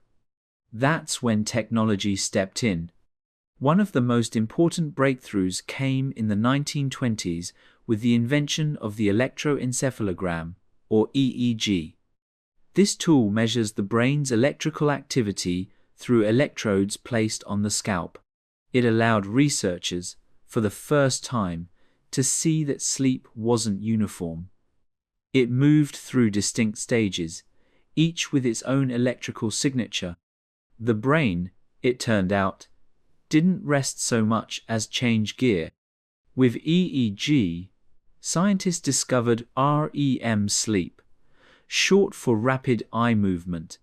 That's when technology stepped in. One of the most important breakthroughs came in the 1920s with the invention of the electroencephalogram, or EEG. This tool measures the brain's electrical activity through electrodes placed on the scalp. It allowed researchers, for the first time, to see that sleep wasn't uniform. It moved through distinct stages, each with its own electrical signature. The brain, it turned out, didn't rest so much as change gear. With EEG, scientists discovered REM sleep, short for rapid eye movement,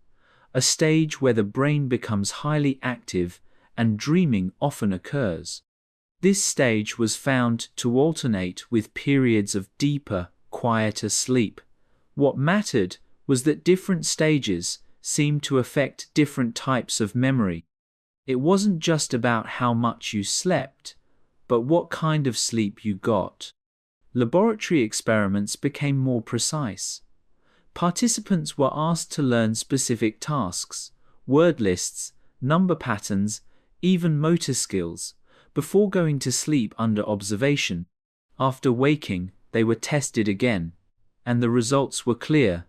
a stage where the brain becomes highly active and dreaming often occurs. This stage was found to alternate with periods of deeper, quieter sleep. What mattered was that different stages seemed to affect different types of memory. It wasn't just about how much you slept, but what kind of sleep you got. Laboratory experiments became more precise. Participants were asked to learn specific tasks, word lists, number patterns, even motor skills, before going to sleep under observation. After waking, they were tested again, and the results were clear.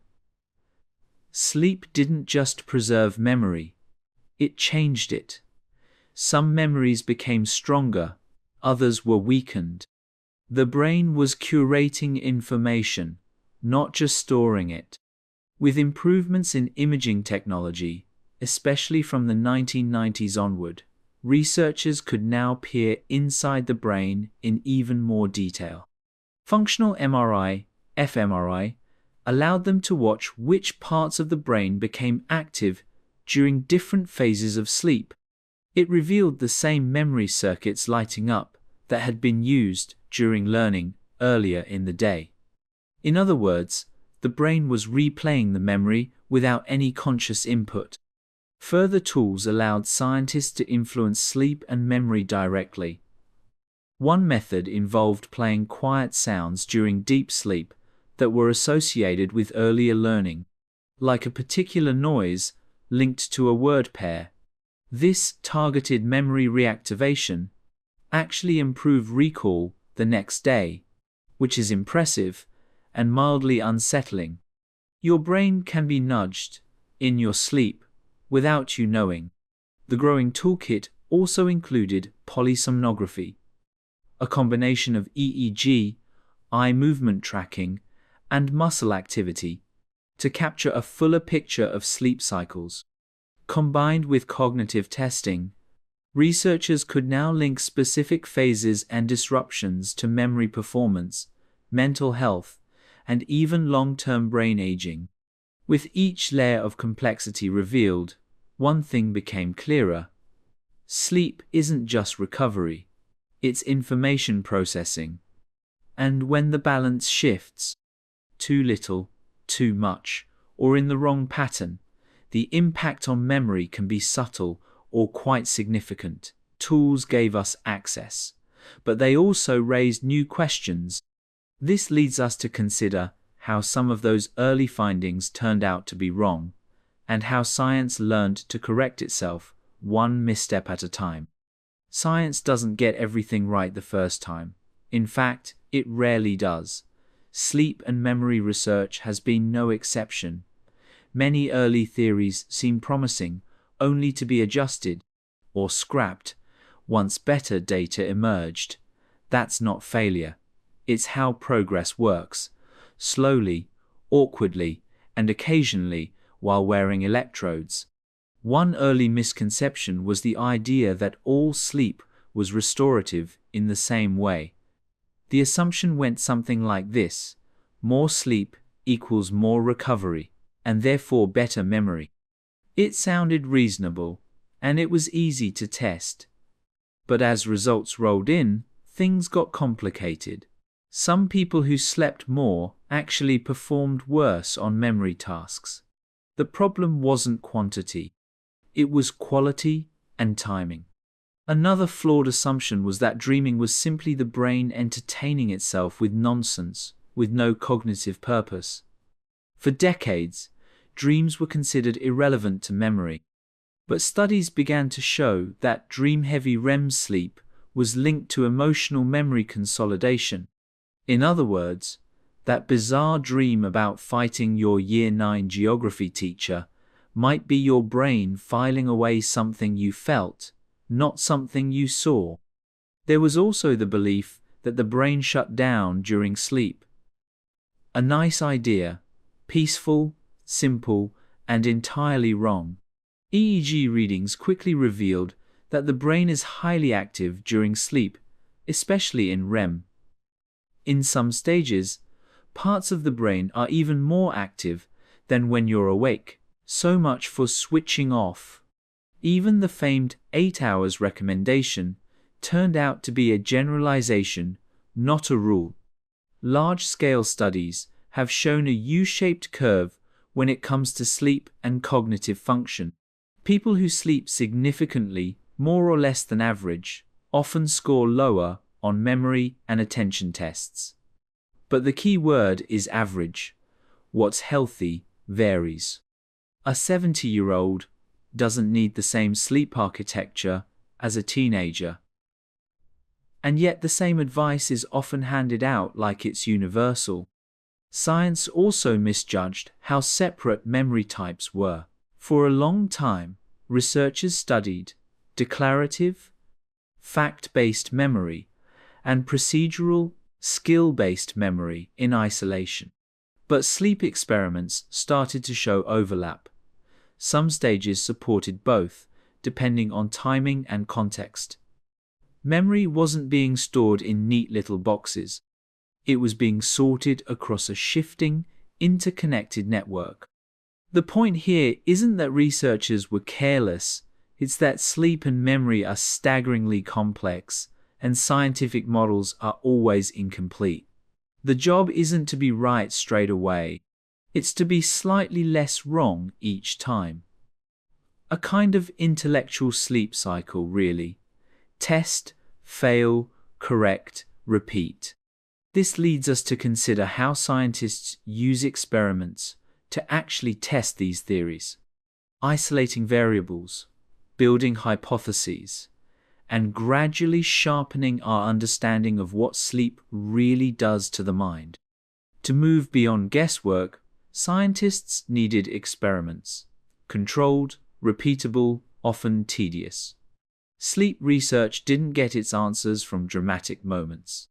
Sleep didn't just preserve memory, it changed it. Some memories became stronger, others were weakened. The brain was curating information, not just storing it. With improvements in imaging technology, especially from the 1990s onward, researchers could now peer inside the brain in even more detail. Functional MRI, fMRI, allowed them to watch which parts of the brain became active during different phases of sleep. It revealed the same memory circuits lighting up that had been used during learning earlier in the day. In other words, the brain was replaying the memory without any conscious input. Further tools allowed scientists to influence sleep and memory directly. One method involved playing quiet sounds during deep sleep that were associated with earlier learning, like a particular noise linked to a word pair. This targeted memory reactivation actually improved recall the next day, which is impressive and mildly unsettling. Your brain can be nudged in your sleep without you knowing. The growing toolkit also included polysomnography, a combination of EEG, eye movement tracking, and muscle activity to capture a fuller picture of sleep cycles. Combined with cognitive testing, researchers could now link specific phases and disruptions to memory performance, mental health, and even long-term brain aging. With each layer of complexity revealed, one thing became clearer. Sleep isn't just recovery, it's information processing. And when the balance shifts, too little, too much, or in the wrong pattern, the impact on memory can be subtle or quite significant. Tools gave us access, but they also raised new questions. This leads us to consider how some of those early findings turned out to be wrong, and how science learned to correct itself one misstep at a time. Science doesn't get everything right the first time. In fact, it rarely does. Sleep and memory research has been no exception. Many early theories seem promising, only to be adjusted or scrapped once better data emerged. That's not failure. It's how progress works, slowly, awkwardly, and occasionally while wearing electrodes. One early misconception was the idea that all sleep was restorative in the same way. The assumption went something like this: more sleep equals more recovery, and therefore better memory. It sounded reasonable, and it was easy to test. But as results rolled in, things got complicated. Some people who slept more actually performed worse on memory tasks. The problem wasn't quantity. It was quality and timing. Another flawed assumption was that dreaming was simply the brain entertaining itself with nonsense, with no cognitive purpose. For decades, dreams were considered irrelevant to memory. But studies began to show that dream-heavy REM sleep was linked to emotional memory consolidation. In other words, that bizarre dream about fighting your Year 9 geography teacher might be your brain filing away something you felt, not something you saw. There was also the belief that the brain shut down during sleep. A nice idea, peaceful, simple, and entirely wrong. EEG readings quickly revealed that the brain is highly active during sleep, especially in REM. In some stages, parts of the brain are even more active than when you're awake. So much for switching off. Even the famed 8 hours recommendation turned out to be a generalization, not a rule. Large-scale studies have shown a U-shaped curve when it comes to sleep and cognitive function. People who sleep significantly, more or less than average, often score lower on memory and attention tests. But the key word is average. What's healthy varies. A 70-year-old doesn't need the same sleep architecture as a teenager. And yet the same advice is often handed out like it's universal. Science also misjudged how separate memory types were. For a long time, researchers studied declarative, fact-based memory, and procedural, skill-based memory in isolation. But sleep experiments started to show overlap. Some stages supported both, depending on timing and context. Memory wasn't being stored in neat little boxes. It was being sorted across a shifting, interconnected network. The point here isn't that researchers were careless, it's that sleep and memory are staggeringly complex, and scientific models are always incomplete. The job isn't to be right straight away. It's to be slightly less wrong each time. A kind of intellectual sleep cycle, really. Test, fail, correct, repeat. This leads us to consider how scientists use experiments to actually test these theories. Isolating variables, building hypotheses, and gradually sharpening our understanding of what sleep really does to the mind. To move beyond guesswork, scientists needed experiments, controlled, repeatable, often tedious. Sleep research didn't get its answers from dramatic moments.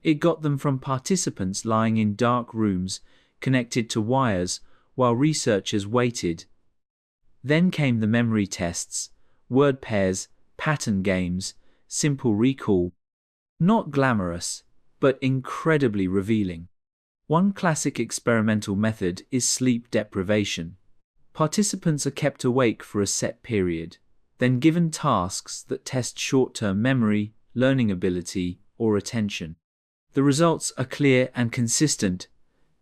It got them from participants lying in dark rooms connected to wires while researchers waited. Then came the memory tests, word pairs, pattern games, simple recall. Not glamorous, but incredibly revealing. One classic experimental method is sleep deprivation. Participants are kept awake for a set period, then given tasks that test short-term memory, learning ability, or attention. The results are clear and consistent.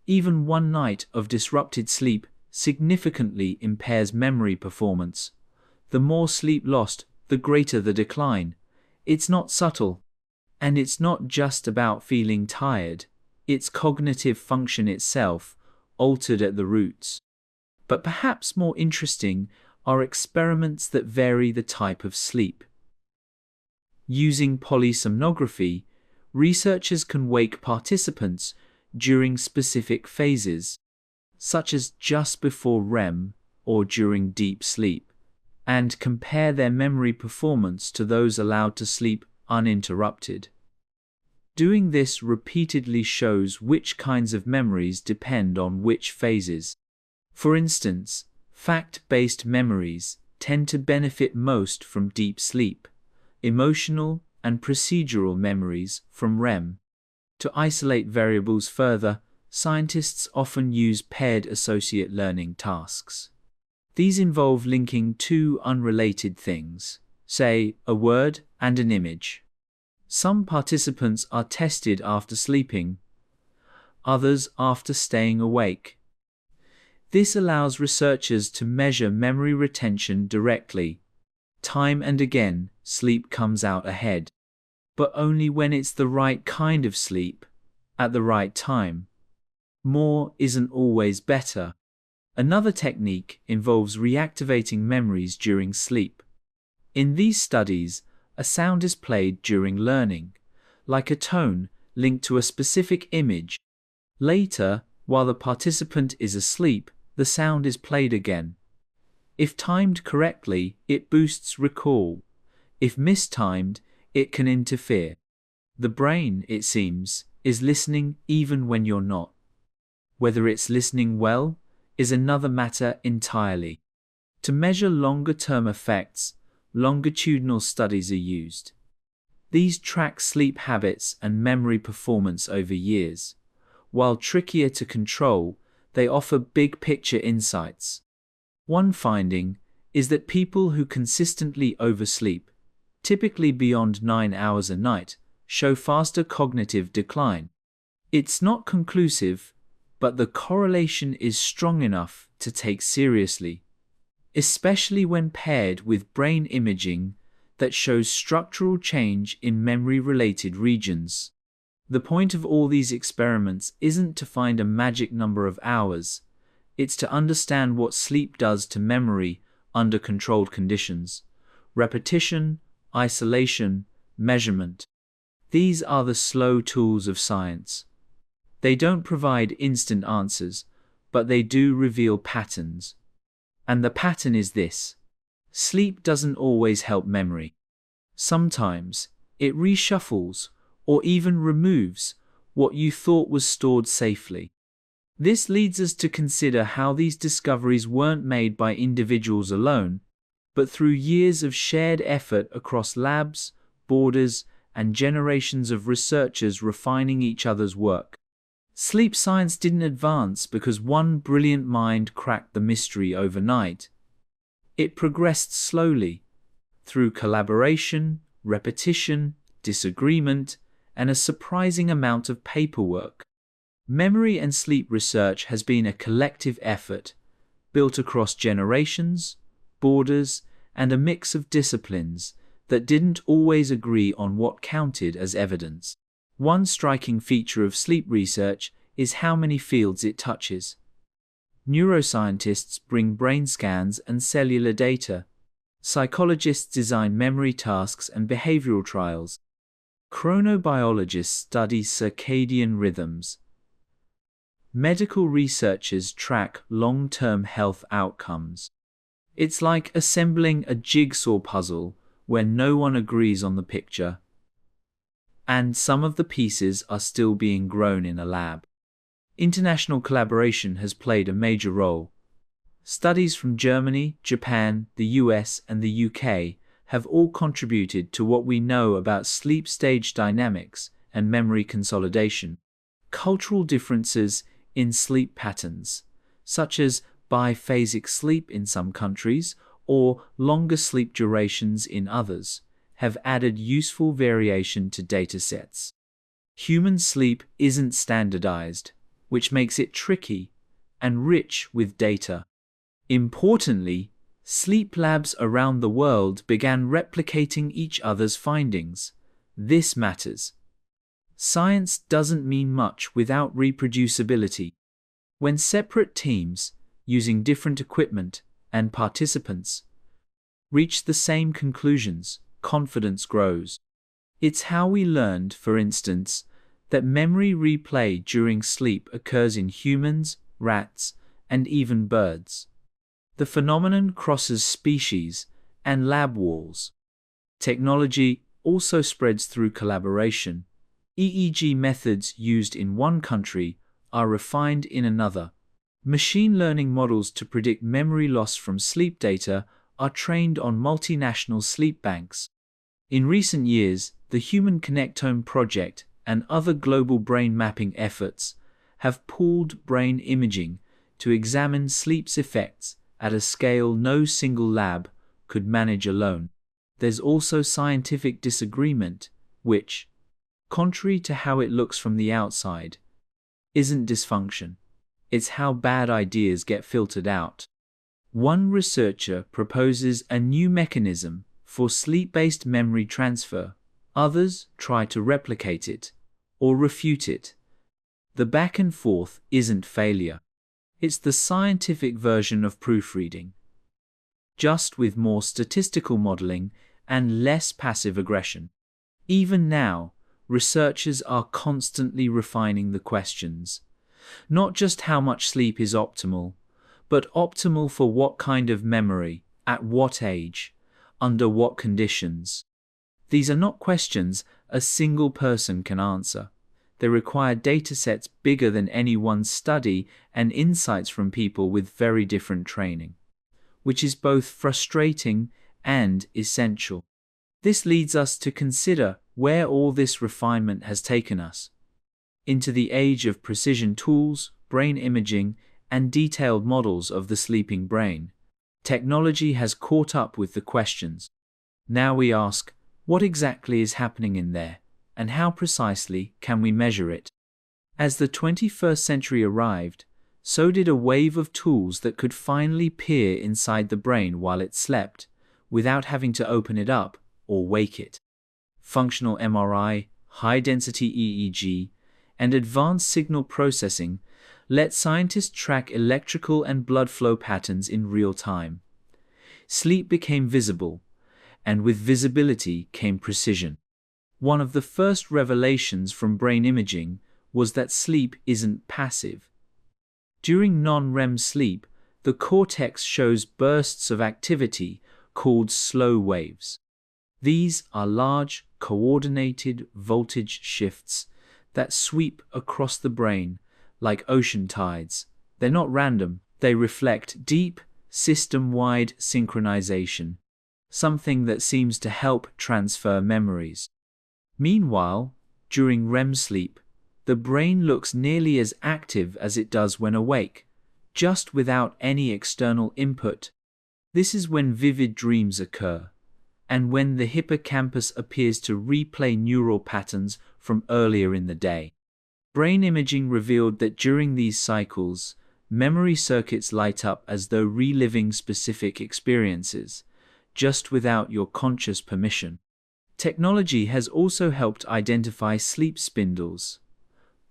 Even one night of disrupted sleep significantly impairs memory performance. The more sleep lost, the greater the decline. It's not subtle. And it's not just about feeling tired. It's cognitive function itself, altered at the roots. But perhaps more interesting are experiments that vary the type of sleep. Using polysomnography, researchers can wake participants during specific phases, such as just before REM or during deep sleep, and compare their memory performance to those allowed to sleep uninterrupted. Doing this repeatedly shows which kinds of memories depend on which phases. For instance, fact-based memories tend to benefit most from deep sleep, emotional and procedural memories from REM. To isolate variables further, scientists often use paired associate learning tasks. These involve linking two unrelated things, say, a word and an image. Some participants are tested after sleeping, others after staying awake. This allows researchers to measure memory retention directly. Time and again, sleep comes out ahead. But only when it's the right kind of sleep, at the right time. More isn't always better. Another technique involves reactivating memories during sleep. In these studies, a sound is played during learning, like a tone linked to a specific image. Later, while the participant is asleep, the sound is played again. If timed correctly, it boosts recall. If mistimed, it can interfere. The brain, it seems, is listening even when you're not. Whether it's listening well is another matter entirely. To measure longer-term effects, longitudinal studies are used. These track sleep habits and memory performance over years. While trickier to control, they offer big-picture insights. One finding is that people who consistently oversleep, typically beyond 9 hours a night, show faster cognitive decline. It's not conclusive, but the correlation is strong enough to take seriously, especially when paired with brain imaging that shows structural change in memory-related regions. The point of all these experiments isn't to find a magic number of hours, it's to understand what sleep does to memory under controlled conditions: repetition, isolation, measurement. These are the slow tools of science. They don't provide instant answers, but they do reveal patterns. And the pattern is this: sleep doesn't always help memory. Sometimes it reshuffles or even removes what you thought was stored safely. This leads us to consider how these discoveries weren't made by individuals alone, but through years of shared effort across labs, borders, and generations of researchers refining each other's work. Sleep science didn't advance because one brilliant mind cracked the mystery overnight. It progressed slowly, through collaboration, repetition, disagreement, and a surprising amount of paperwork. Memory and sleep research has been a collective effort, built across generations, borders, and a mix of disciplines that didn't always agree on what counted as evidence. One striking feature of sleep research is how many fields it touches. Neuroscientists bring brain scans and cellular data. Psychologists design memory tasks and behavioral trials. Chronobiologists study circadian rhythms. Medical researchers track long-term health outcomes. It's like assembling a jigsaw puzzle where no one agrees on the picture, and some of the pieces are still being grown in a lab. International collaboration has played a major role. Studies from Germany, Japan, the US, and the UK have all contributed to what we know about sleep stage dynamics and memory consolidation. Cultural differences in sleep patterns, such as biphasic sleep in some countries or longer sleep durations in others, have added useful variation to datasets. Human sleep isn't standardized, which makes it tricky and rich with data. Importantly, sleep labs around the world began replicating each other's findings. This matters. Science doesn't mean much without reproducibility. When separate teams, using different equipment and participants, reach the same conclusions, confidence grows. It's how we learned, for instance, that memory replay during sleep occurs in humans, rats, and even birds. The phenomenon crosses species and lab walls. Technology also spreads through collaboration. EEG methods used in one country are refined in another. Machine learning models to predict memory loss from sleep data are trained on multinational sleep banks. In recent years, the Human Connectome Project and other global brain mapping efforts have pooled brain imaging to examine sleep's effects at a scale no single lab could manage alone. there's also scientific disagreement, which, contrary to how it looks from the outside, isn't dysfunction. It's how bad ideas get filtered out. One researcher proposes a new mechanism for sleep-based memory transfer. Others try to replicate it or refute it. The back and forth isn't failure. It's the scientific version of proofreading, just with more statistical modeling and less passive aggression. Even now, researchers are constantly refining the questions. Not just how much sleep is optimal, but optimal for what kind of memory, at what age, under what conditions. These are not questions a single person can answer. They require datasets bigger than any one study and insights from people with very different training, which is both frustrating and essential. This leads us to consider where all this refinement has taken us. Into the age of precision tools, brain imaging, and detailed models of the sleeping brain. Technology has caught up with the questions. Now we ask, what exactly is happening in there, and how precisely can we measure it? As the 21st century arrived, so did a wave of tools that could finally peer inside the brain while it slept, without having to open it up or wake it. Functional MRI, high-density EEG, and advanced signal processing let scientists track electrical and blood flow patterns in real time. Sleep became visible, and with visibility came precision. One of the first revelations from brain imaging was that sleep isn't passive. During non-REM sleep, the cortex shows bursts of activity called slow waves. These are large, coordinated voltage shifts that sweep across the brain like ocean tides. They're not random, they reflect deep, system-wide synchronization, something that seems to help transfer memories. Meanwhile, during REM sleep, the brain looks nearly as active as it does when awake, just without any external input. This is when vivid dreams occur, and when the hippocampus appears to replay neural patterns from earlier in the day. Brain imaging revealed that during these cycles, memory circuits light up as though reliving specific experiences, just without your conscious permission. Technology has also helped identify sleep spindles,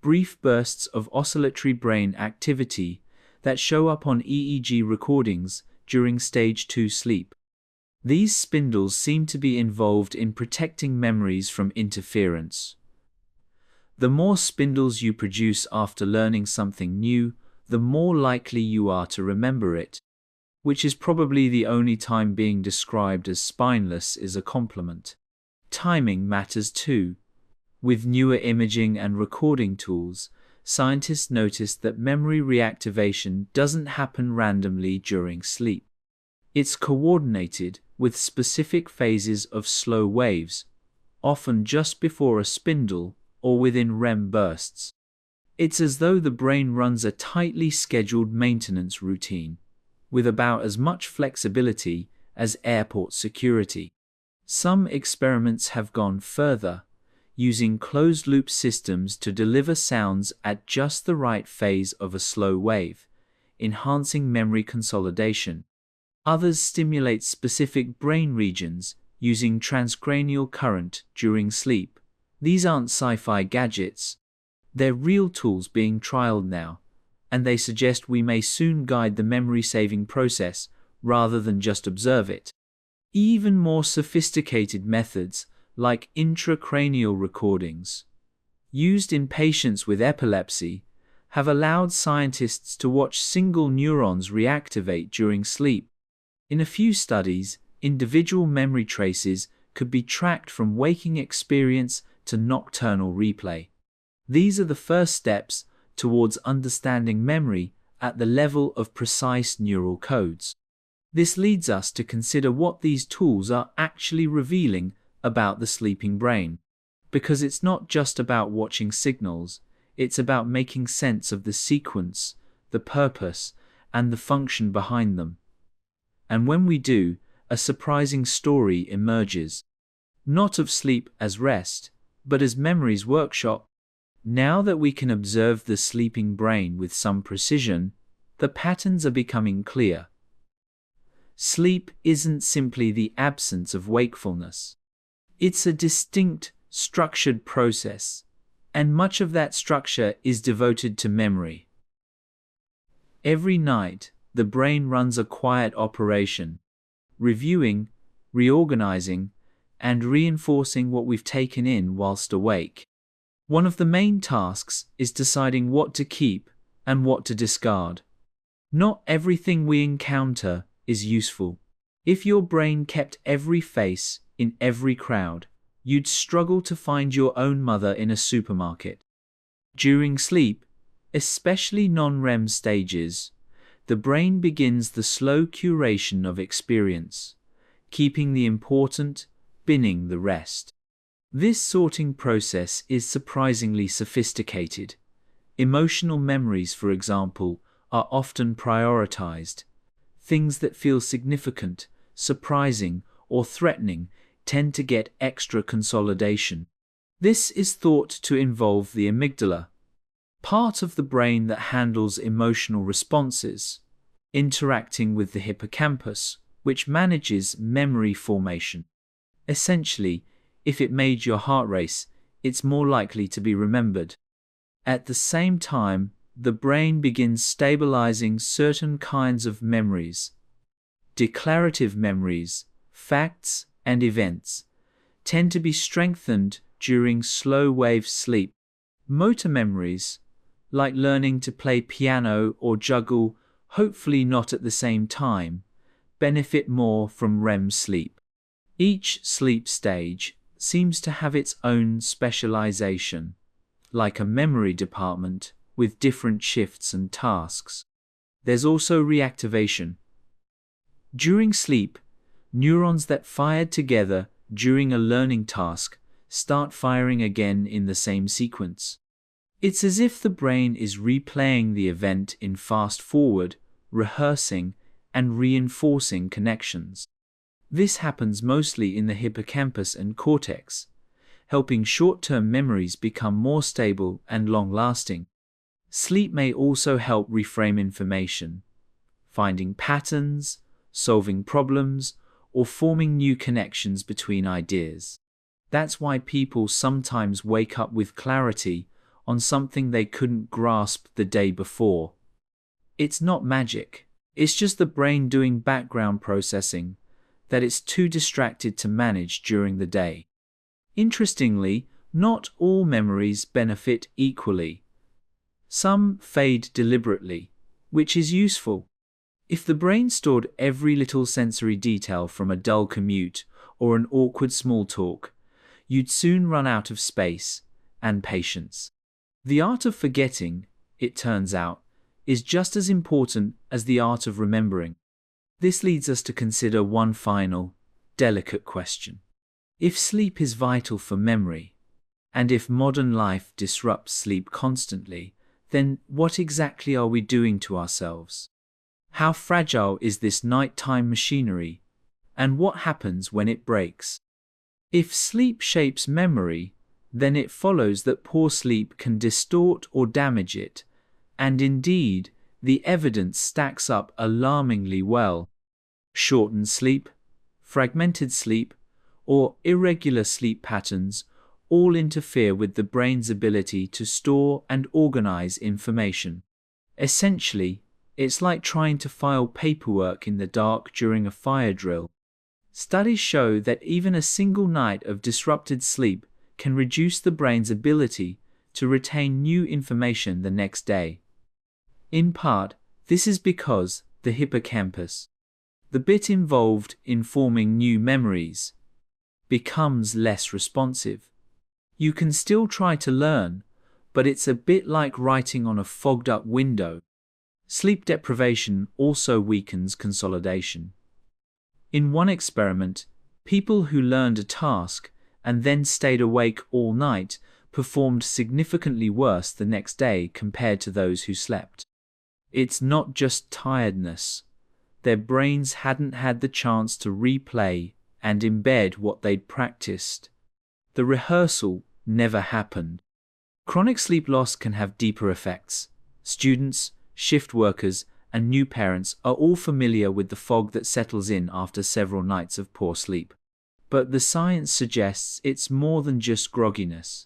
brief bursts of oscillatory brain activity that show up on EEG recordings during stage 2 sleep. These spindles seem to be involved in protecting memories from interference. The more spindles you produce after learning something new, the more likely you are to remember it, which is probably the only time being described as spineless is a compliment. Timing matters too. With newer imaging and recording tools, scientists noticed that memory reactivation doesn't happen randomly during sleep. It's coordinated with specific phases of slow waves, often just before a spindle or within REM bursts. It's as though the brain runs a tightly scheduled maintenance routine, with about as much flexibility as airport security. Some experiments have gone further, using closed-loop systems to deliver sounds at just the right phase of a slow wave, enhancing memory consolidation. Others stimulate specific brain regions using transcranial current during sleep. These aren't sci-fi gadgets. They're real tools being trialed now, and they suggest we may soon guide the memory-saving process rather than just observe it. Even more sophisticated methods, like intracranial recordings, used in patients with epilepsy, have allowed scientists to watch single neurons reactivate during sleep. In a few studies, individual memory traces could be tracked from waking experience to nocturnal replay. These are the first steps towards understanding memory at the level of precise neural codes. This leads us to consider what these tools are actually revealing about the sleeping brain. Because it's not just about watching signals, it's about making sense of the sequence, the purpose, and the function behind them. And when we do, a surprising story emerges. Not of sleep as rest, but as memory's workshop. Now that we can observe the sleeping brain with some precision, the patterns are becoming clear. Sleep isn't simply the absence of wakefulness. It's a distinct, structured process, and much of that structure is devoted to memory. Every night, the brain runs a quiet operation, reviewing, reorganizing, and reinforcing what we've taken in whilst awake. One of the main tasks is deciding what to keep and what to discard. Not everything we encounter is useful. If your brain kept every face in every crowd, you'd struggle to find your own mother in a supermarket. During sleep, especially non-REM stages, the brain begins the slow curation of experience, keeping the important, binning the rest. This sorting process is surprisingly sophisticated. Emotional memories, for example, are often prioritized. Things that feel significant, surprising, or threatening tend to get extra consolidation. This is thought to involve the amygdala, part of the brain that handles emotional responses, interacting with the hippocampus, which manages memory formation. Essentially, if it made your heart race, it's more likely to be remembered. At the same time, the brain begins stabilizing certain kinds of memories. Declarative memories, facts, and events tend to be strengthened during slow-wave sleep. Motor memories, like learning to play piano or juggle, hopefully not at the same time, benefit more from REM sleep. Each sleep stage seems to have its own specialization, like a memory department with different shifts and tasks. There's also reactivation. During sleep, neurons that fired together during a learning task start firing again in the same sequence. It's as if the brain is replaying the event in fast forward, rehearsing, and reinforcing connections. This happens mostly in the hippocampus and cortex, helping short-term memories become more stable and long-lasting. Sleep may also help reframe information, finding patterns, solving problems, or forming new connections between ideas. That's why people sometimes wake up with clarity on something they couldn't grasp the day before. It's not magic. It's just the brain doing background processing that it's too distracted to manage during the day. Interestingly, not all memories benefit equally. Some fade deliberately, which is useful. If the brain stored every little sensory detail from a dull commute or an awkward small talk, you'd soon run out of space and patience. The art of forgetting, it turns out, is just as important as the art of remembering. This leads us to consider one final, delicate question. If sleep is vital for memory, and if modern life disrupts sleep constantly, then what exactly are we doing to ourselves? How fragile is this nighttime machinery, and what happens when it breaks? If sleep shapes memory, then it follows that poor sleep can distort or damage it, and indeed, the evidence stacks up alarmingly well. Shortened sleep, fragmented sleep, or irregular sleep patterns all interfere with the brain's ability to store and organize information. Essentially, it's like trying to file paperwork in the dark during a fire drill. Studies show that even a single night of disrupted sleep can reduce the brain's ability to retain new information the next day. In part, this is because the hippocampus, the bit involved in forming new memories, becomes less responsive. You can still try to learn, but it's a bit like writing on a fogged-up window. Sleep deprivation also weakens consolidation. In one experiment, people who learned a task and then stayed awake all night performed significantly worse the next day compared to those who slept. It's not just tiredness, their brains hadn't had the chance to replay and embed what they'd practiced. The rehearsal never happened. Chronic sleep loss can have deeper effects. Students, shift workers, and new parents are all familiar with the fog that settles in after several nights of poor sleep. But the science suggests it's more than just grogginess.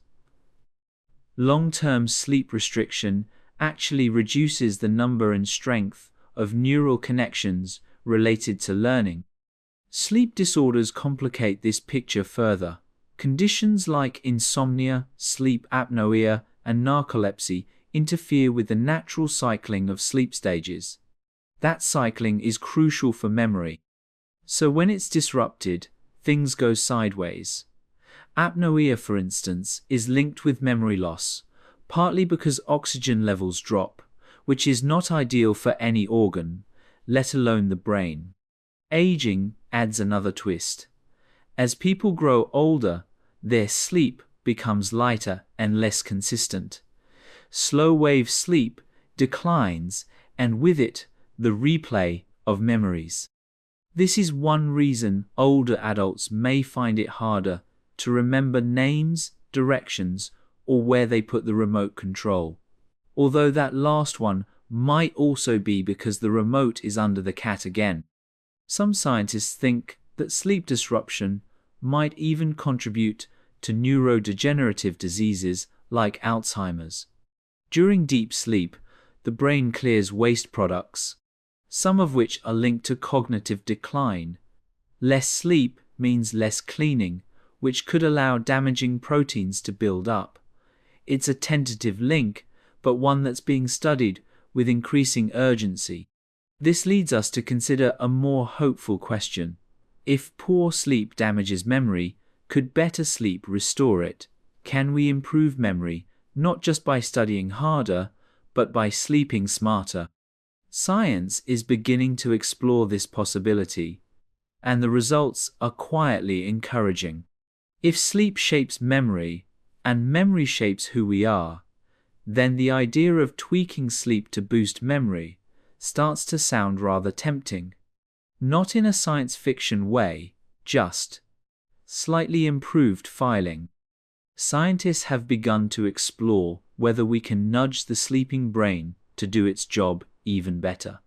Long-term sleep restriction actually reduces the number and strength of neural connections related to learning. Sleep disorders complicate this picture further. Conditions like insomnia, sleep apnea, and narcolepsy interfere with the natural cycling of sleep stages. That cycling is crucial for memory. So when it's disrupted, things go sideways. Apnea, for instance, is linked with memory loss, partly because oxygen levels drop, which is not ideal for any organ, let alone the brain. Aging adds another twist. As people grow older, their sleep becomes lighter and less consistent. Slow-wave sleep declines, and with it, the replay of memories. This is one reason older adults may find it harder to remember names, directions, or where they put the remote control. Although that last one might also be because the remote is under the cat again. Some scientists think that sleep disruption might even contribute to neurodegenerative diseases like Alzheimer's. During deep sleep, the brain clears waste products, some of which are linked to cognitive decline. Less sleep means less cleaning, which could allow damaging proteins to build up. It's a tentative link, but one that's being studied with increasing urgency. This leads us to consider a more hopeful question. If poor sleep damages memory, could better sleep restore it? Can we improve memory, not just by studying harder, but by sleeping smarter? Science is beginning to explore this possibility, and the results are quietly encouraging. If sleep shapes memory, and memory shapes who we are, then the idea of tweaking sleep to boost memory starts to sound rather tempting. Not in a science fiction way, just slightly improved filing. Scientists have begun to explore whether we can nudge the sleeping brain to do its job even better.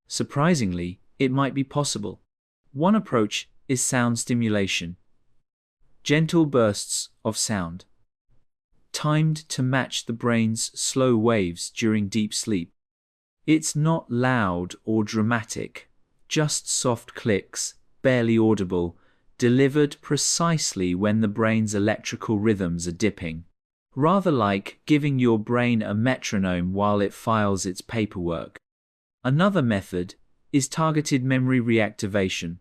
Surprisingly, it might be possible. One approach is sound stimulation. Gentle bursts of sound, timed to match the brain's slow waves during deep sleep. It's not loud or dramatic, just soft clicks, barely audible, delivered precisely when the brain's electrical rhythms are dipping. Rather like giving your brain a metronome while it files its paperwork. Another method is targeted memory reactivation.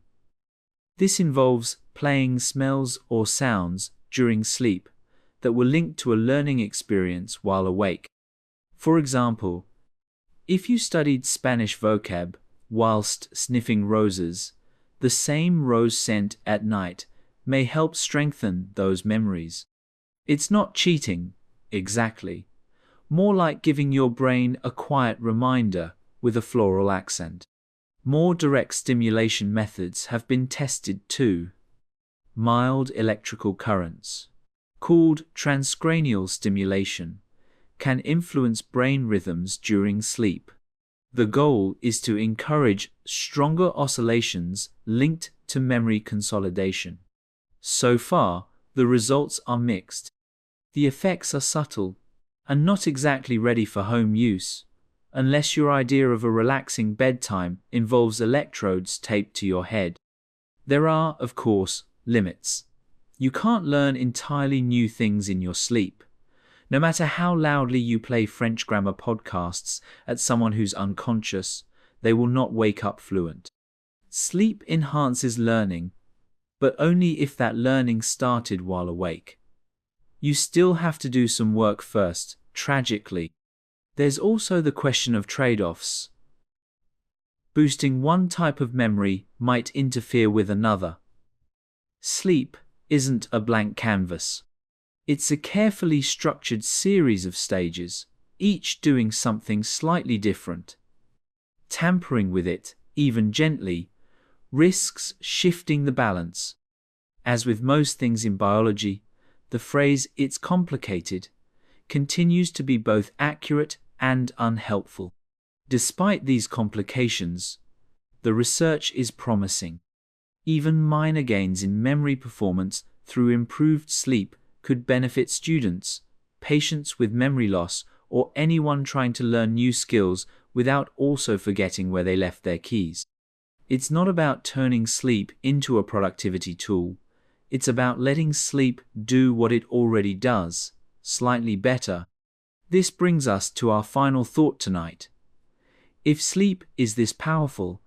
This involves playing smells or sounds during sleep that were linked to a learning experience while awake. For example, if you studied Spanish vocab whilst sniffing roses, the same rose scent at night may help strengthen those memories. It's not cheating, exactly. More like giving your brain a quiet reminder with a floral accent. More direct stimulation methods have been tested too. Mild electrical currents, called transcranial stimulation, can influence brain rhythms during sleep. The goal is to encourage stronger oscillations linked to memory consolidation. So far, the results are mixed. The effects are subtle and not exactly ready for home use, unless your idea of a relaxing bedtime involves electrodes taped to your head. There are, of course, limits. You can't learn entirely new things in your sleep. No matter how loudly you play French grammar podcasts at someone who's unconscious, they will not wake up fluent. Sleep enhances learning, but only if that learning started while awake. You still have to do some work first, tragically. There's also the question of trade-offs. Boosting one type of memory might interfere with another. Sleep isn't a blank canvas. It's a carefully structured series of stages, each doing something slightly different. Tampering with it, even gently, risks shifting the balance. As with most things in biology, the phrase "it's complicated" continues to be both accurate and unhelpful. Despite these complications, the research is promising. Even minor gains in memory performance through improved sleep could benefit students, patients with memory loss, or anyone trying to learn new skills without also forgetting where they left their keys. It's not about turning sleep into a productivity tool. It's about letting sleep do what it already does, slightly better. This brings us to our final thought tonight. If sleep is this powerful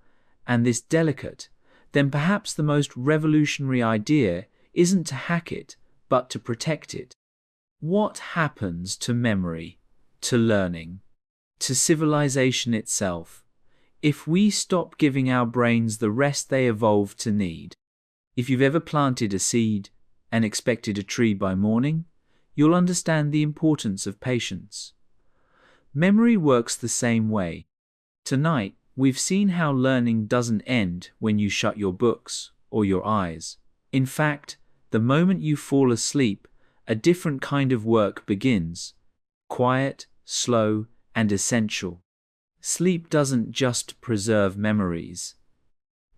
and this delicate, then perhaps the most revolutionary idea isn't to hack it, but to protect it. What happens to memory, to learning, to civilization itself, if we stop giving our brains the rest they evolved to need? If you've ever planted a seed and expected a tree by morning, you'll understand the importance of patience. Memory works the same way. Tonight, we've seen how learning doesn't end when you shut your books or your eyes. In fact, the moment you fall asleep, a different kind of work begins. Quiet, slow, and essential. Sleep doesn't just preserve memories.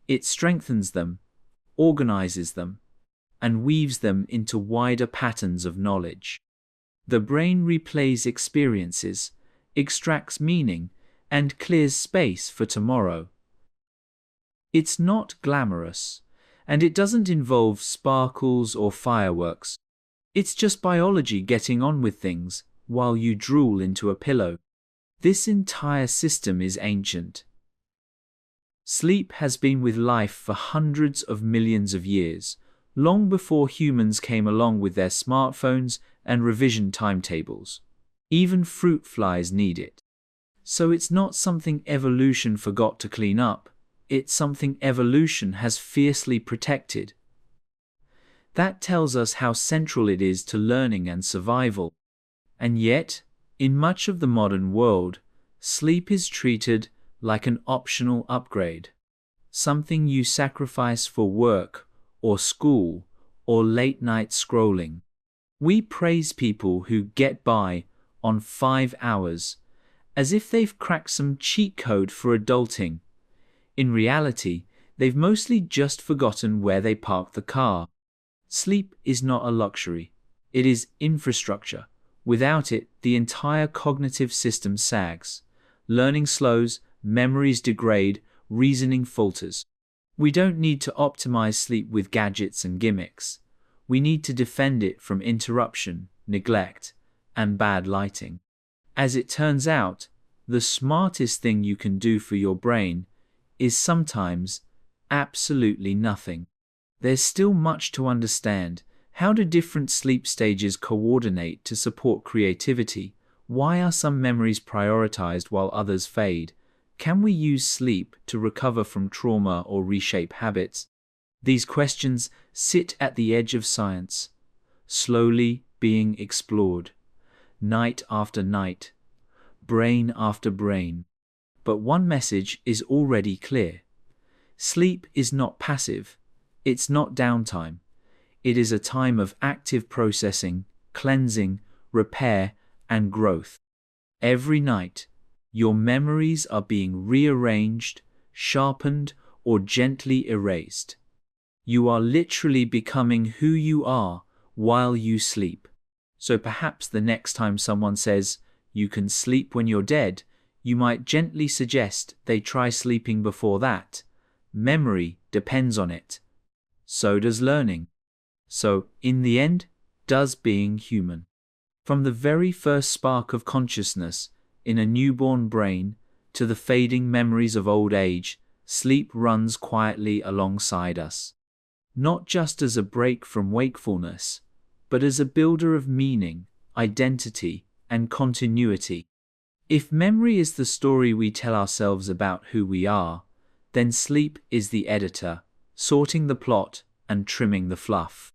It strengthens them, organizes them, and weaves them into wider patterns of knowledge. The brain replays experiences, extracts meaning, and clears space for tomorrow. It's not glamorous, and it doesn't involve sparkles or fireworks. It's just biology getting on with things while you drool into a pillow. This entire system is ancient. Sleep has been with life for hundreds of millions of years, long before humans came along with their smartphones and revision timetables. Even fruit flies need it. So it's not something evolution forgot to clean up, it's something evolution has fiercely protected. That tells us how central it is to learning and survival. And yet, in much of the modern world, sleep is treated like an optional upgrade, something you sacrifice for work or school or late-night scrolling. We praise people who get by on 5 hours, as if they've cracked some cheat code for adulting. In reality, they've mostly just forgotten where they parked the car. Sleep is not a luxury. It is infrastructure. Without it, the entire cognitive system sags. Learning slows, memories degrade, reasoning falters. We don't need to optimize sleep with gadgets and gimmicks. We need to defend it from interruption, neglect, and bad lighting. As it turns out, the smartest thing you can do for your brain is sometimes absolutely nothing. There's still much to understand. How do different sleep stages coordinate to support creativity? Why are some memories prioritized while others fade? Can we use sleep to recover from trauma or reshape habits? These questions sit at the edge of science, slowly being explored, night after night, brain after brain. But one message is already clear. Sleep is not passive. It's not downtime. It is a time of active processing, cleansing, repair, and growth. Every night, your memories are being rearranged, sharpened, or gently erased. You are literally becoming who you are while you sleep. So perhaps the next time someone says, "You can sleep when you're dead," you might gently suggest they try sleeping before that. Memory depends on it. So does learning. So, in the end, does being human. From the very first spark of consciousness in a newborn brain to the fading memories of old age, sleep runs quietly alongside us. Not just as a break from wakefulness, but as a builder of meaning, identity, and continuity. If memory is the story we tell ourselves about who we are, then sleep is the editor, sorting the plot and trimming the fluff.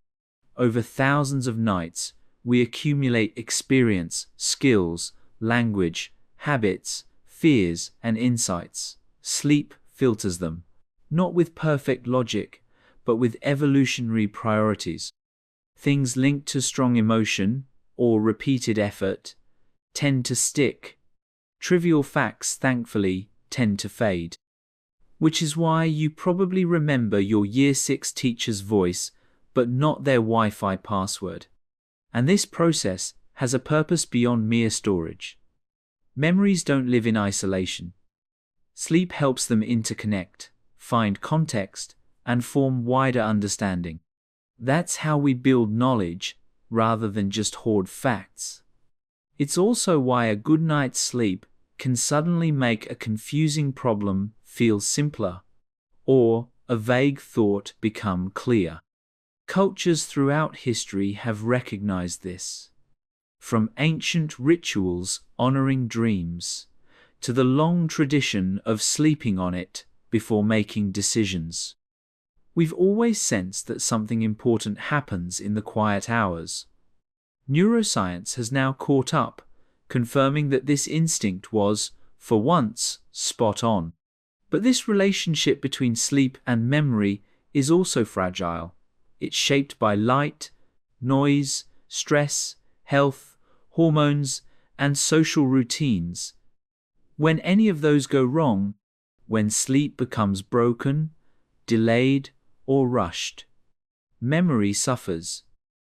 Over thousands of nights, we accumulate experience, skills, language, habits, fears, and insights. Sleep filters them, not with perfect logic, but with evolutionary priorities. Things linked to strong emotion or repeated effort tend to stick. Trivial facts, thankfully, tend to fade. Which is why you probably remember your Year 6 teacher's voice, but not their Wi-Fi password. And this process has a purpose beyond mere storage. Memories don't live in isolation. Sleep helps them interconnect, find context, and form wider understanding. That's how we build knowledge, rather than just hoard facts. It's also why a good night's sleep can suddenly make a confusing problem feel simpler, or a vague thought become clear. Cultures throughout history have recognized this. From ancient rituals honoring dreams, to the long tradition of sleeping on it before making decisions. We've always sensed that something important happens in the quiet hours. Neuroscience has now caught up, confirming that this instinct was, for once, spot on. But this relationship between sleep and memory is also fragile. It's shaped by light, noise, stress, health, hormones, and social routines. When any of those go wrong, when sleep becomes broken, delayed, or rushed, memory suffers,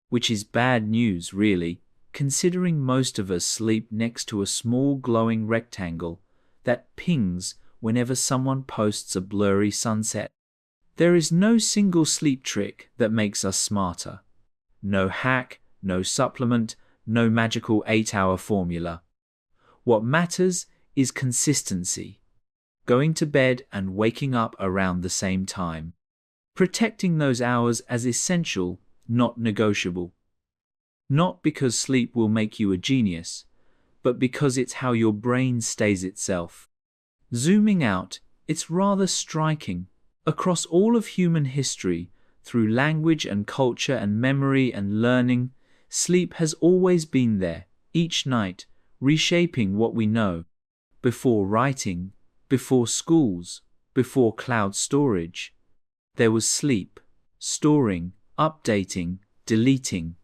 which is bad news, really, considering most of us sleep next to a small glowing rectangle that pings whenever someone posts a blurry sunset. There is no single sleep trick that makes us smarter. No hack, no supplement, no magical 8-hour formula. What matters is consistency. Going to bed and waking up around the same time. Protecting those hours as essential, not negotiable. Not because sleep will make you a genius, but because it's how your brain stays itself. Zooming out, it's rather striking. Across all of human history, through language and culture and memory and learning, sleep has always been there, each night, reshaping what we know. Before writing, before schools, before cloud storage, there was sleep, storing, updating, deleting.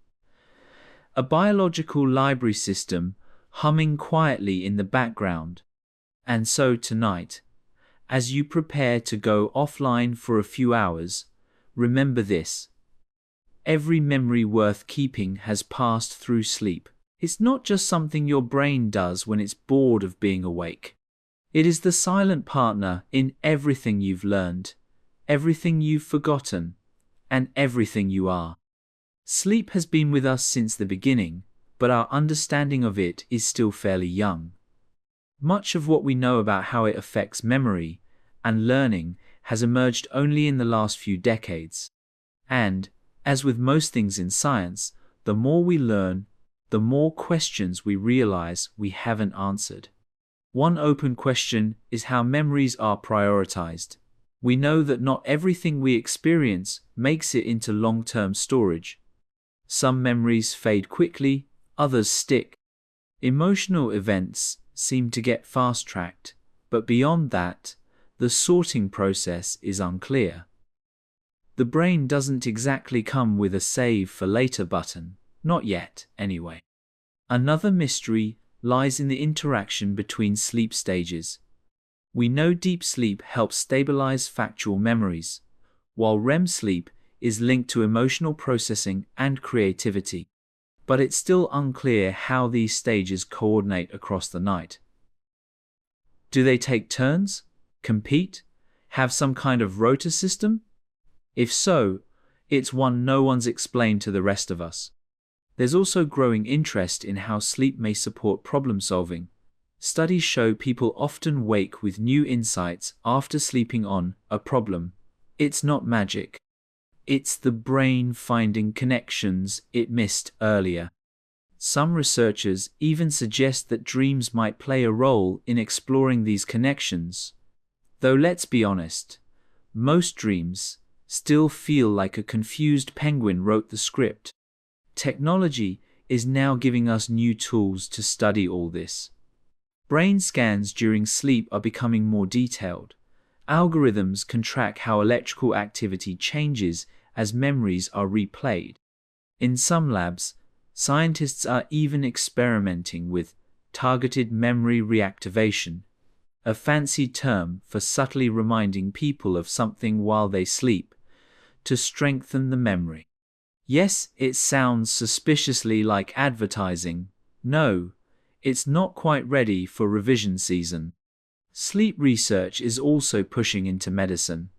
A biological library system humming quietly in the background. And so tonight, as you prepare to go offline for a few hours, remember this. Every memory worth keeping has passed through sleep. It's not just something your brain does when it's bored of being awake. It is the silent partner in everything you've learned, everything you've forgotten, and everything you are. Sleep has been with us since the beginning, but our understanding of it is still fairly young. Much of what we know about how it affects memory and learning has emerged only in the last few decades. And, as with most things in science, the more we learn, the more questions we realize we haven't answered. One open question is how memories are prioritized. We know that not everything we experience makes it into long-term storage. Some memories fade quickly, others stick. Emotional events seem to get fast-tracked, but beyond that, the sorting process is unclear. The brain doesn't exactly come with a save for later button, not yet, anyway. Another mystery lies in the interaction between sleep stages. We know deep sleep helps stabilize factual memories, while REM sleep is linked to emotional processing and creativity. But it's still unclear how these stages coordinate across the night. Do they take turns? Compete? Have some kind of rota system? If so, it's one no one's explained to the rest of us. There's also growing interest in how sleep may support problem solving. Studies show people often wake with new insights after sleeping on a problem. It's not magic. It's the brain finding connections it missed earlier. Some researchers even suggest that dreams might play a role in exploring these connections. Though let's be honest, most dreams still feel like a confused penguin wrote the script. Technology is now giving us new tools to study all this. Brain scans during sleep are becoming more detailed, Algorithms can track how electrical activity changes as memories are replayed. In some labs, scientists are even experimenting with targeted memory reactivation, a fancy term for subtly reminding people of something while they sleep, to strengthen the memory. Yes, it sounds suspiciously like advertising. No, it's not quite ready for revision season. Sleep research is also pushing into medicine.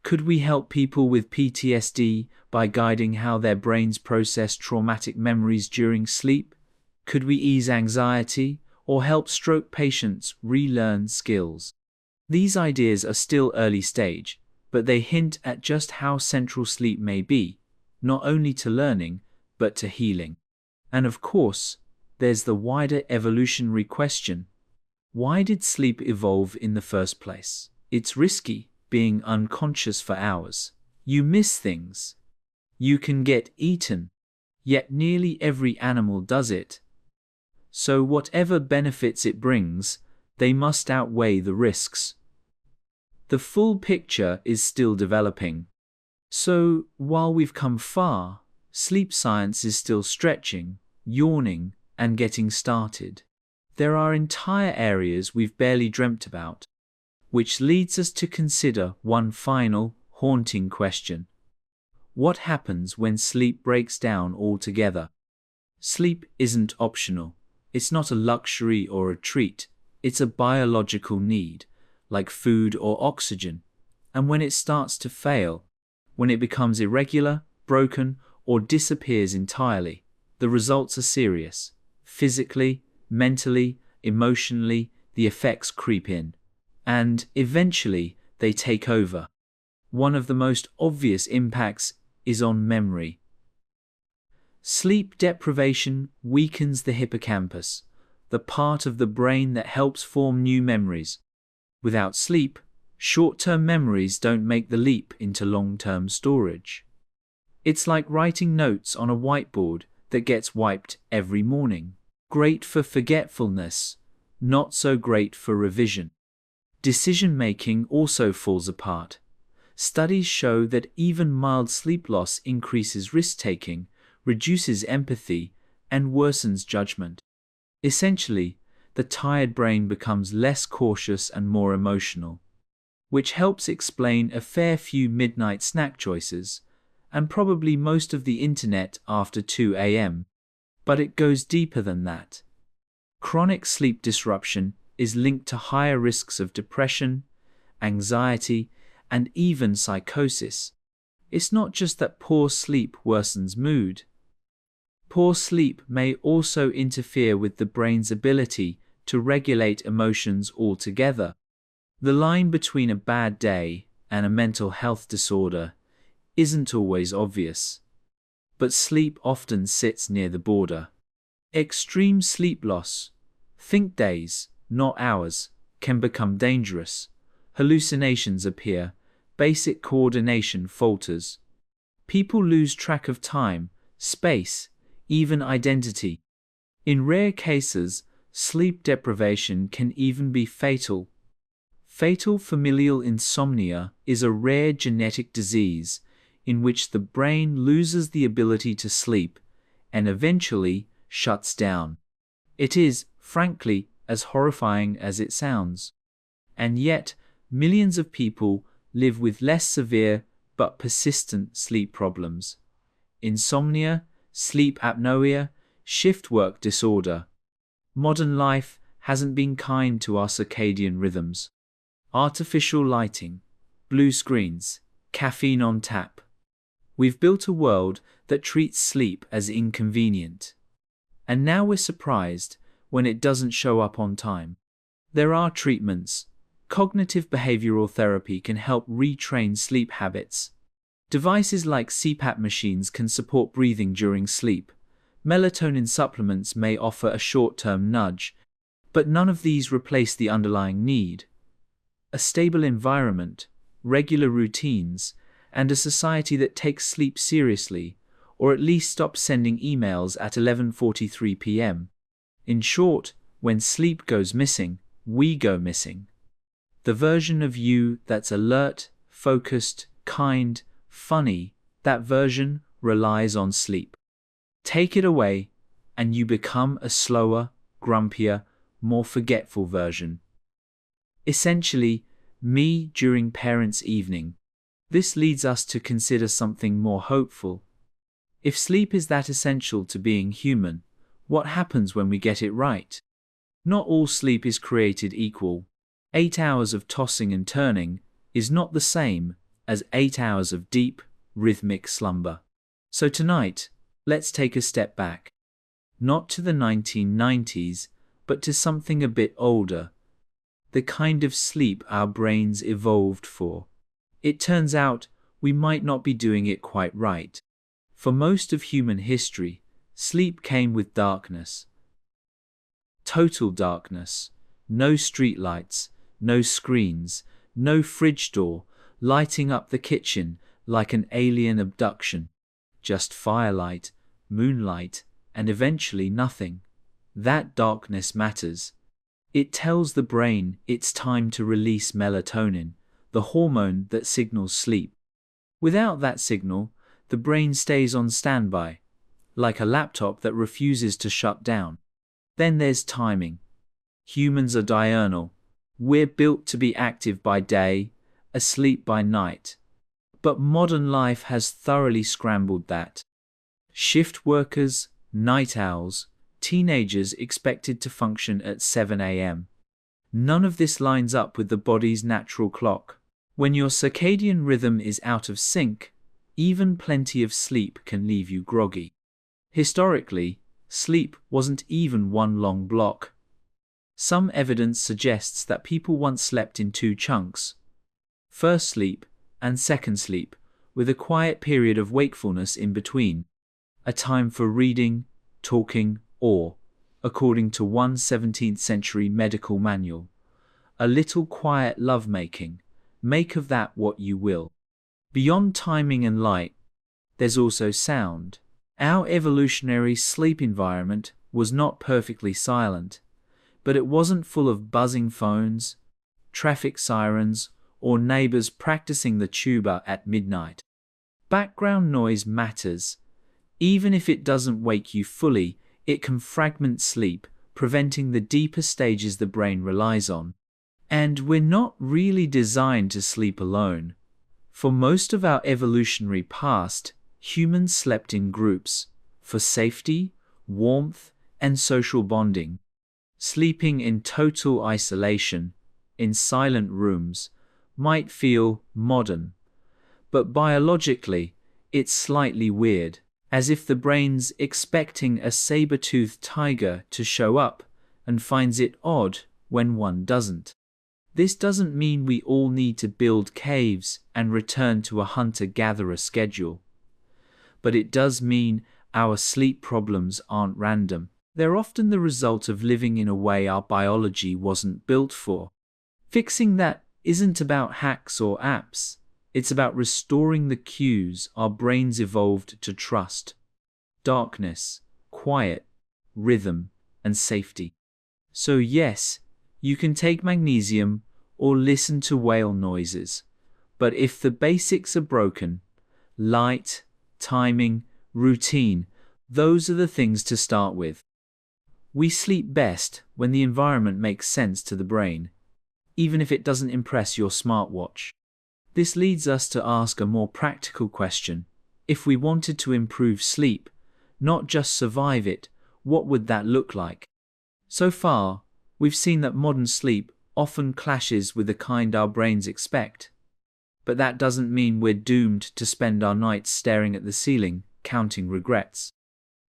Could we help people with PTSD by guiding how their brains process traumatic memories during sleep? Could we ease anxiety or help stroke patients relearn skills? These ideas are still early stage, but they hint at just how central sleep may be, not only to learning, but to healing. And of course, there's the wider evolutionary question. Why did sleep evolve in the first place? It's risky, being unconscious for hours. You miss things. You can get eaten. Yet nearly every animal does it. So whatever benefits it brings, they must outweigh the risks. The full picture is still developing. So, while we've come far, sleep science is still stretching, yawning, and getting started. There are entire areas we've barely dreamt about, which leads us to consider one final, haunting question. What happens when sleep breaks down altogether? Sleep isn't optional. It's not a luxury or a treat. It's a biological need, like food or oxygen. And when it starts to fail, when it becomes irregular, broken, or disappears entirely, the results are serious. Physically, mentally, emotionally, the effects creep in. And, eventually, they take over. One of the most obvious impacts is on memory. Sleep deprivation weakens the hippocampus, the part of the brain that helps form new memories. Without sleep, short-term memories don't make the leap into long-term storage. It's like writing notes on a whiteboard that gets wiped every morning. Great for forgetfulness, not so great for revision. Decision-making also falls apart. Studies show that even mild sleep loss increases risk-taking, reduces empathy, and worsens judgment. Essentially, the tired brain becomes less cautious and more emotional, which helps explain a fair few midnight snack choices, and probably most of the internet after 2 a.m. But it goes deeper than that. Chronic sleep disruption is linked to higher risks of depression, anxiety, and even psychosis. It's not just that poor sleep worsens mood. Poor sleep may also interfere with the brain's ability to regulate emotions altogether. The line between a bad day and a mental health disorder isn't always obvious, but sleep often sits near the border. Extreme sleep loss, think days, not hours, can become dangerous. Hallucinations appear, basic coordination falters. People lose track of time, space, even identity. In rare cases, sleep deprivation can even be fatal. Fatal familial insomnia is a rare genetic disease in which the brain loses the ability to sleep and eventually shuts down. It is, frankly, as horrifying as it sounds. And yet, millions of people live with less severe but persistent sleep problems. Insomnia, sleep apnea, shift work disorder. Modern life hasn't been kind to our circadian rhythms. Artificial lighting, blue screens, caffeine on tap. We've built a world that treats sleep as inconvenient. And now we're surprised when it doesn't show up on time. There are treatments. Cognitive behavioral therapy can help retrain sleep habits. Devices like CPAP machines can support breathing during sleep. Melatonin supplements may offer a short-term nudge, but none of these replace the underlying need. A stable environment, regular routines, and a society that takes sleep seriously, or at least stops sending emails at 11:43 p.m. In short, when sleep goes missing, we go missing. The version of you that's alert, focused, kind, funny, that version relies on sleep. Take it away, and you become a slower, grumpier, more forgetful version. Essentially, me during parents' evening. This leads us to consider something more hopeful. If sleep is that essential to being human, what happens when we get it right? Not all sleep is created equal. 8 hours of tossing and turning is not the same as 8 hours of deep, rhythmic slumber. So tonight, let's take a step back. Not to the 1990s, but to something a bit older. The kind of sleep our brains evolved for. It turns out we might not be doing it quite right. For most of human history, sleep came with darkness. Total darkness. No streetlights, no screens, no fridge door lighting up the kitchen like an alien abduction. Just firelight, moonlight, and eventually nothing. That darkness matters. It tells the brain it's time to release melatonin, the hormone that signals sleep. Without that signal, the brain stays on standby, like a laptop that refuses to shut down. Then there's timing. Humans are diurnal. We're built to be active by day, asleep by night. But modern life has thoroughly scrambled that. Shift workers, night owls, teenagers expected to function at 7 a.m. None of this lines up with the body's natural clock. When your circadian rhythm is out of sync, even plenty of sleep can leave you groggy. Historically, sleep wasn't even one long block. Some evidence suggests that people once slept in 2 chunks. First sleep and second sleep, with a quiet period of wakefulness in between. A time for reading, talking, or, according to one 17th century medical manual, a little quiet lovemaking. Make of that what you will. Beyond timing and light, there's also sound. Our evolutionary sleep environment was not perfectly silent, but it wasn't full of buzzing phones, traffic sirens, or neighbors practicing the tuba at midnight. Background noise matters. Even if it doesn't wake you fully, it can fragment sleep, preventing the deeper stages the brain relies on. And we're not really designed to sleep alone. For most of our evolutionary past, humans slept in groups, for safety, warmth, and social bonding. Sleeping in total isolation, in silent rooms, might feel modern, but biologically, it's slightly weird, as if the brain's expecting a saber-toothed tiger to show up and finds it odd when one doesn't. This doesn't mean we all need to build caves and return to a hunter-gatherer schedule. But it does mean our sleep problems aren't random. They're often the result of living in a way our biology wasn't built for. Fixing that isn't about hacks or apps. It's about restoring the cues our brains evolved to trust. Darkness, quiet, rhythm, and safety. So yes, you can take magnesium or listen to whale noises. But if the basics are broken, light, timing, routine, those are the things to start with. We sleep best when the environment makes sense to the brain, even if it doesn't impress your smartwatch. This leads us to ask a more practical question. If we wanted to improve sleep, not just survive it, what would that look like? So far, we've seen that modern sleep often clashes with the kind our brains expect. But that doesn't mean we're doomed to spend our nights staring at the ceiling, counting regrets.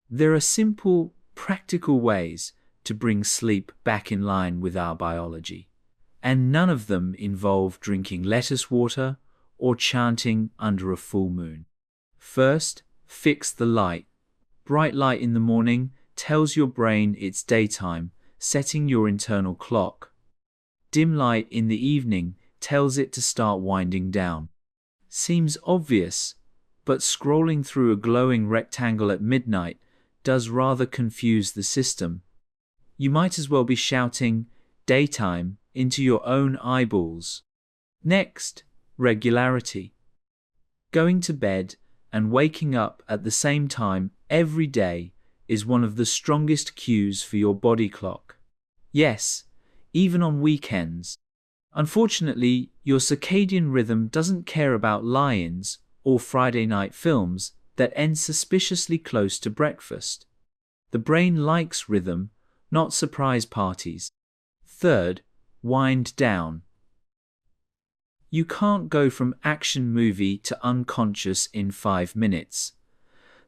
There are simple, practical ways to bring sleep back in line with our biology. And none of them involve drinking lettuce water or chanting under a full moon. First, fix the light. Bright light in the morning tells your brain it's daytime, setting your internal clock. Dim light in the evening tells it to start winding down. Seems obvious, but scrolling through a glowing rectangle at midnight does rather confuse the system. You might as well be shouting, "Daytime," into your own eyeballs. Next, regularity. Going to bed and waking up at the same time every day is one of the strongest cues for your body clock. Yes, even on weekends. Unfortunately, your circadian rhythm doesn't care about lie-ins or Friday night films that end suspiciously close to breakfast. The brain likes rhythm, not surprise parties. Third, wind down. You can't go from action movie to unconscious in 5 minutes.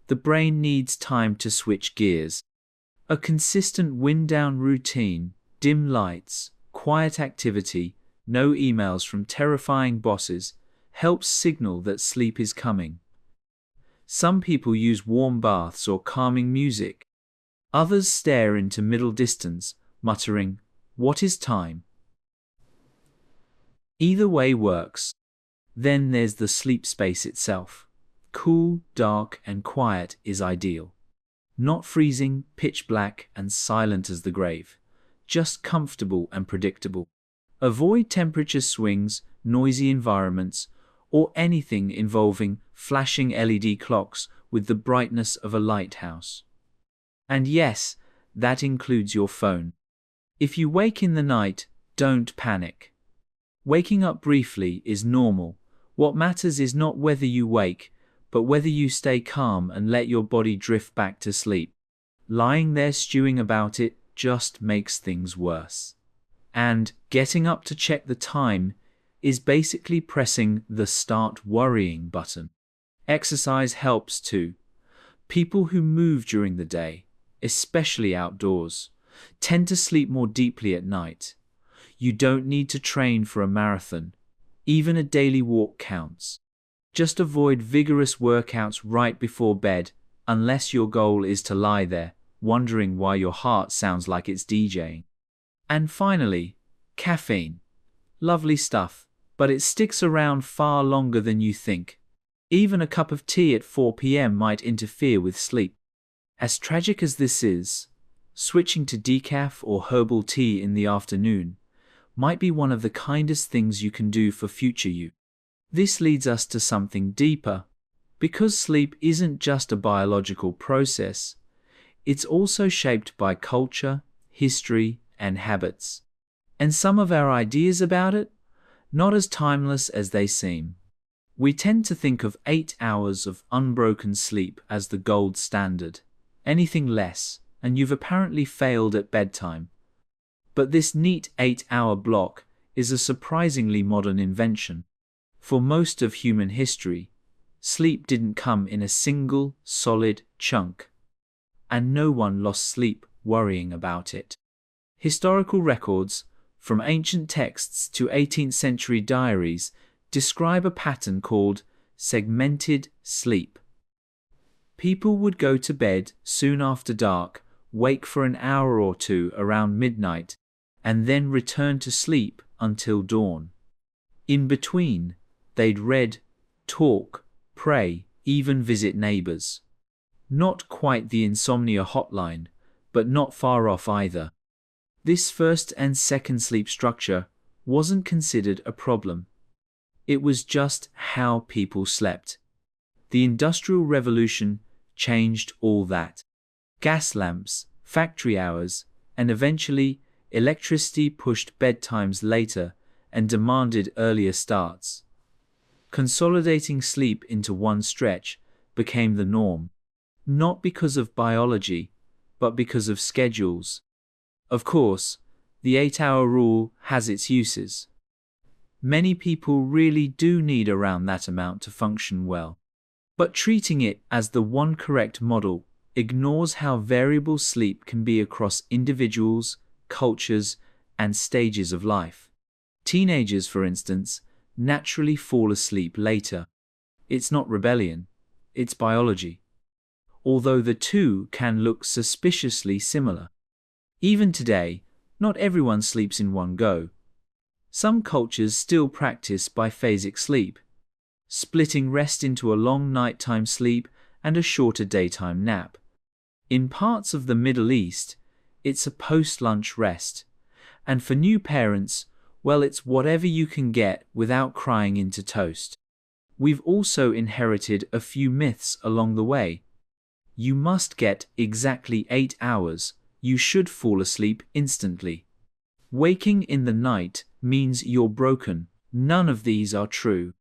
The brain needs time to switch gears. A consistent wind-down routine, dim lights, quiet activity, no emails from terrifying bosses, helps signal that sleep is coming. Some people use warm baths or calming music. Others stare into middle distance, muttering, "What is time?" Either way works. Then there's the sleep space itself. Cool, dark, and quiet is ideal. Not freezing, pitch black, and silent as the grave. Just comfortable and predictable. Avoid temperature swings, noisy environments, or anything involving flashing LED clocks with the brightness of a lighthouse. And yes, that includes your phone. If you wake in the night, don't panic. Waking up briefly is normal. What matters is not whether you wake, but whether you stay calm and let your body drift back to sleep. Lying there stewing about it just makes things worse. And getting up to check the time is basically pressing the "start worrying" button. Exercise helps too. People who move during the day, especially outdoors, tend to sleep more deeply at night. You don't need to train for a marathon. Even a daily walk counts. Just avoid vigorous workouts right before bed, unless your goal is to lie there, wondering why your heart sounds like it's DJing. And finally, caffeine. Lovely stuff, but it sticks around far longer than you think. Even a cup of tea at 4 p.m. might interfere with sleep. As tragic as this is, switching to decaf or herbal tea in the afternoon might be one of the kindest things you can do for future you. This leads us to something deeper. Because sleep isn't just a biological process, it's also shaped by culture, history, and habits. And some of our ideas about it, not as timeless as they seem. We tend to think of 8 hours of unbroken sleep as the gold standard. Anything less, and you've apparently failed at bedtime. But this neat 8-hour block is a surprisingly modern invention. For most of human history, sleep didn't come in a single, solid chunk. And no one lost sleep worrying about it. Historical records, from ancient texts to 18th century diaries, describe a pattern called segmented sleep. People would go to bed soon after dark, wake for an hour or two around midnight, and then return to sleep until dawn. In between, they'd read, talk, pray, even visit neighbors. Not quite the insomnia hotline, but not far off either. This first and second sleep structure wasn't considered a problem. It was just how people slept. The Industrial Revolution changed all that. Gas lamps, factory hours, and eventually electricity pushed bedtimes later and demanded earlier starts. Consolidating sleep into one stretch became the norm, not because of biology, but because of schedules. Of course, the 8-hour rule has its uses. Many people really do need around that amount to function well. But treating it as the one correct model ignores how variable sleep can be across individuals, cultures, and stages of life. Teenagers, for instance, naturally fall asleep later. It's not rebellion, it's biology. Although the two can look suspiciously similar. Even today, not everyone sleeps in one go. Some cultures still practice biphasic sleep, splitting rest into a long nighttime sleep and a shorter daytime nap. In parts of the Middle East, it's a post-lunch rest, and for new parents Well, it's whatever you can get without crying into toast. We've also inherited a few myths along the way. You must get exactly 8 hours. You should fall asleep instantly. Waking in the night means you're broken. None of these are true.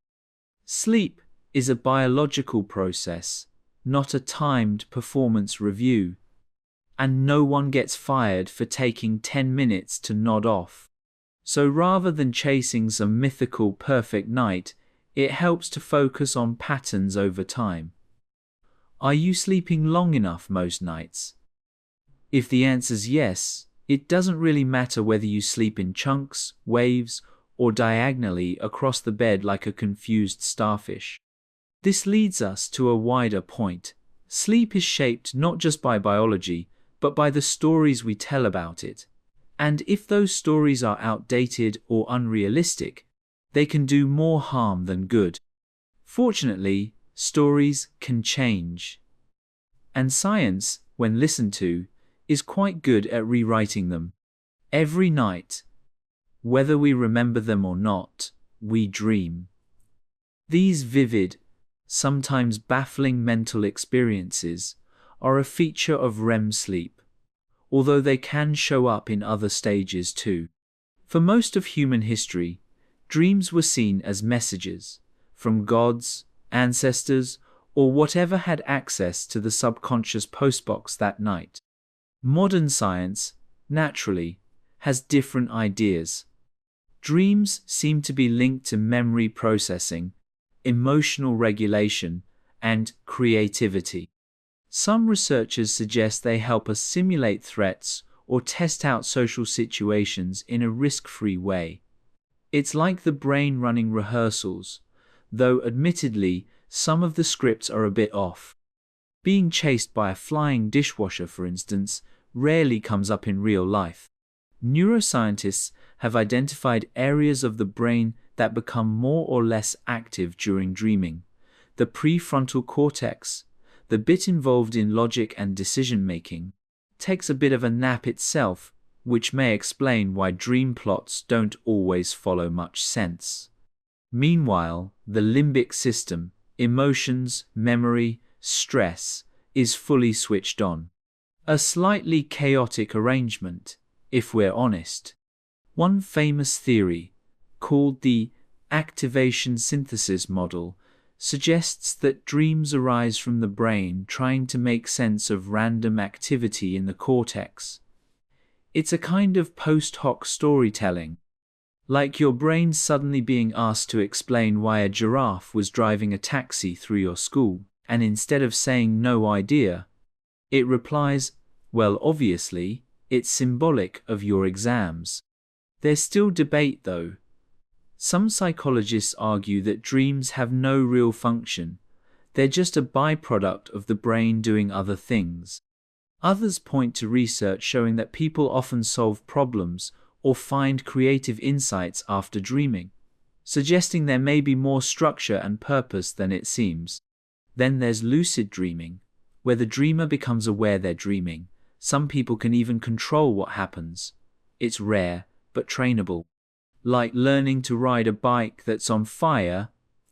Sleep is a biological process, not a timed performance review. And no one gets fired for taking 10 minutes to nod off. So rather than chasing some mythical perfect night, it helps to focus on patterns over time. Are you sleeping long enough most nights? If the answer's yes, it doesn't really matter whether you sleep in chunks, waves, or diagonally across the bed like a confused starfish. This leads us to a wider point. Sleep is shaped not just by biology, but by the stories we tell about it. And if those stories are outdated or unrealistic, they can do more harm than good. Fortunately, stories can change. And science, when listened to, is quite good at rewriting them. Every night, whether we remember them or not, we dream. These vivid, sometimes baffling mental experiences are a feature of REM sleep, although they can show up in other stages too. For most of human history, dreams were seen as messages from gods, ancestors, or whatever had access to the subconscious postbox that night. Modern science, naturally, has different ideas. Dreams seem to be linked to memory processing, emotional regulation, and creativity. Some researchers suggest they help us simulate threats or test out social situations in a risk-free way. It's like the brain running rehearsals, though admittedly, some of the scripts are a bit off. Being chased by a flying dishwasher, for instance, rarely comes up in real life. Neuroscientists have identified areas of the brain that become more or less active during dreaming. The prefrontal cortex, the bit involved in logic and decision-making, takes a bit of a nap itself, which may explain why dream plots don't always follow much sense. Meanwhile, the limbic system, emotions, memory, stress, is fully switched on. A slightly chaotic arrangement, if we're honest. One famous theory, called the activation synthesis model, suggests that dreams arise from the brain trying to make sense of random activity in the cortex. It's a kind of post hoc storytelling, like your brain suddenly being asked to explain why a giraffe was driving a taxi through your school, and instead of saying no idea, it replies, well, obviously, it's symbolic of your exams. There's still debate though. Some psychologists argue that dreams have no real function. They're just a byproduct of the brain doing other things. Others point to research showing that people often solve problems or find creative insights after dreaming, suggesting there may be more structure and purpose than it seems. Then there's lucid dreaming, where the dreamer becomes aware they're dreaming. Some people can even control what happens. It's rare, but trainable. Like learning to ride a bike that's on fire,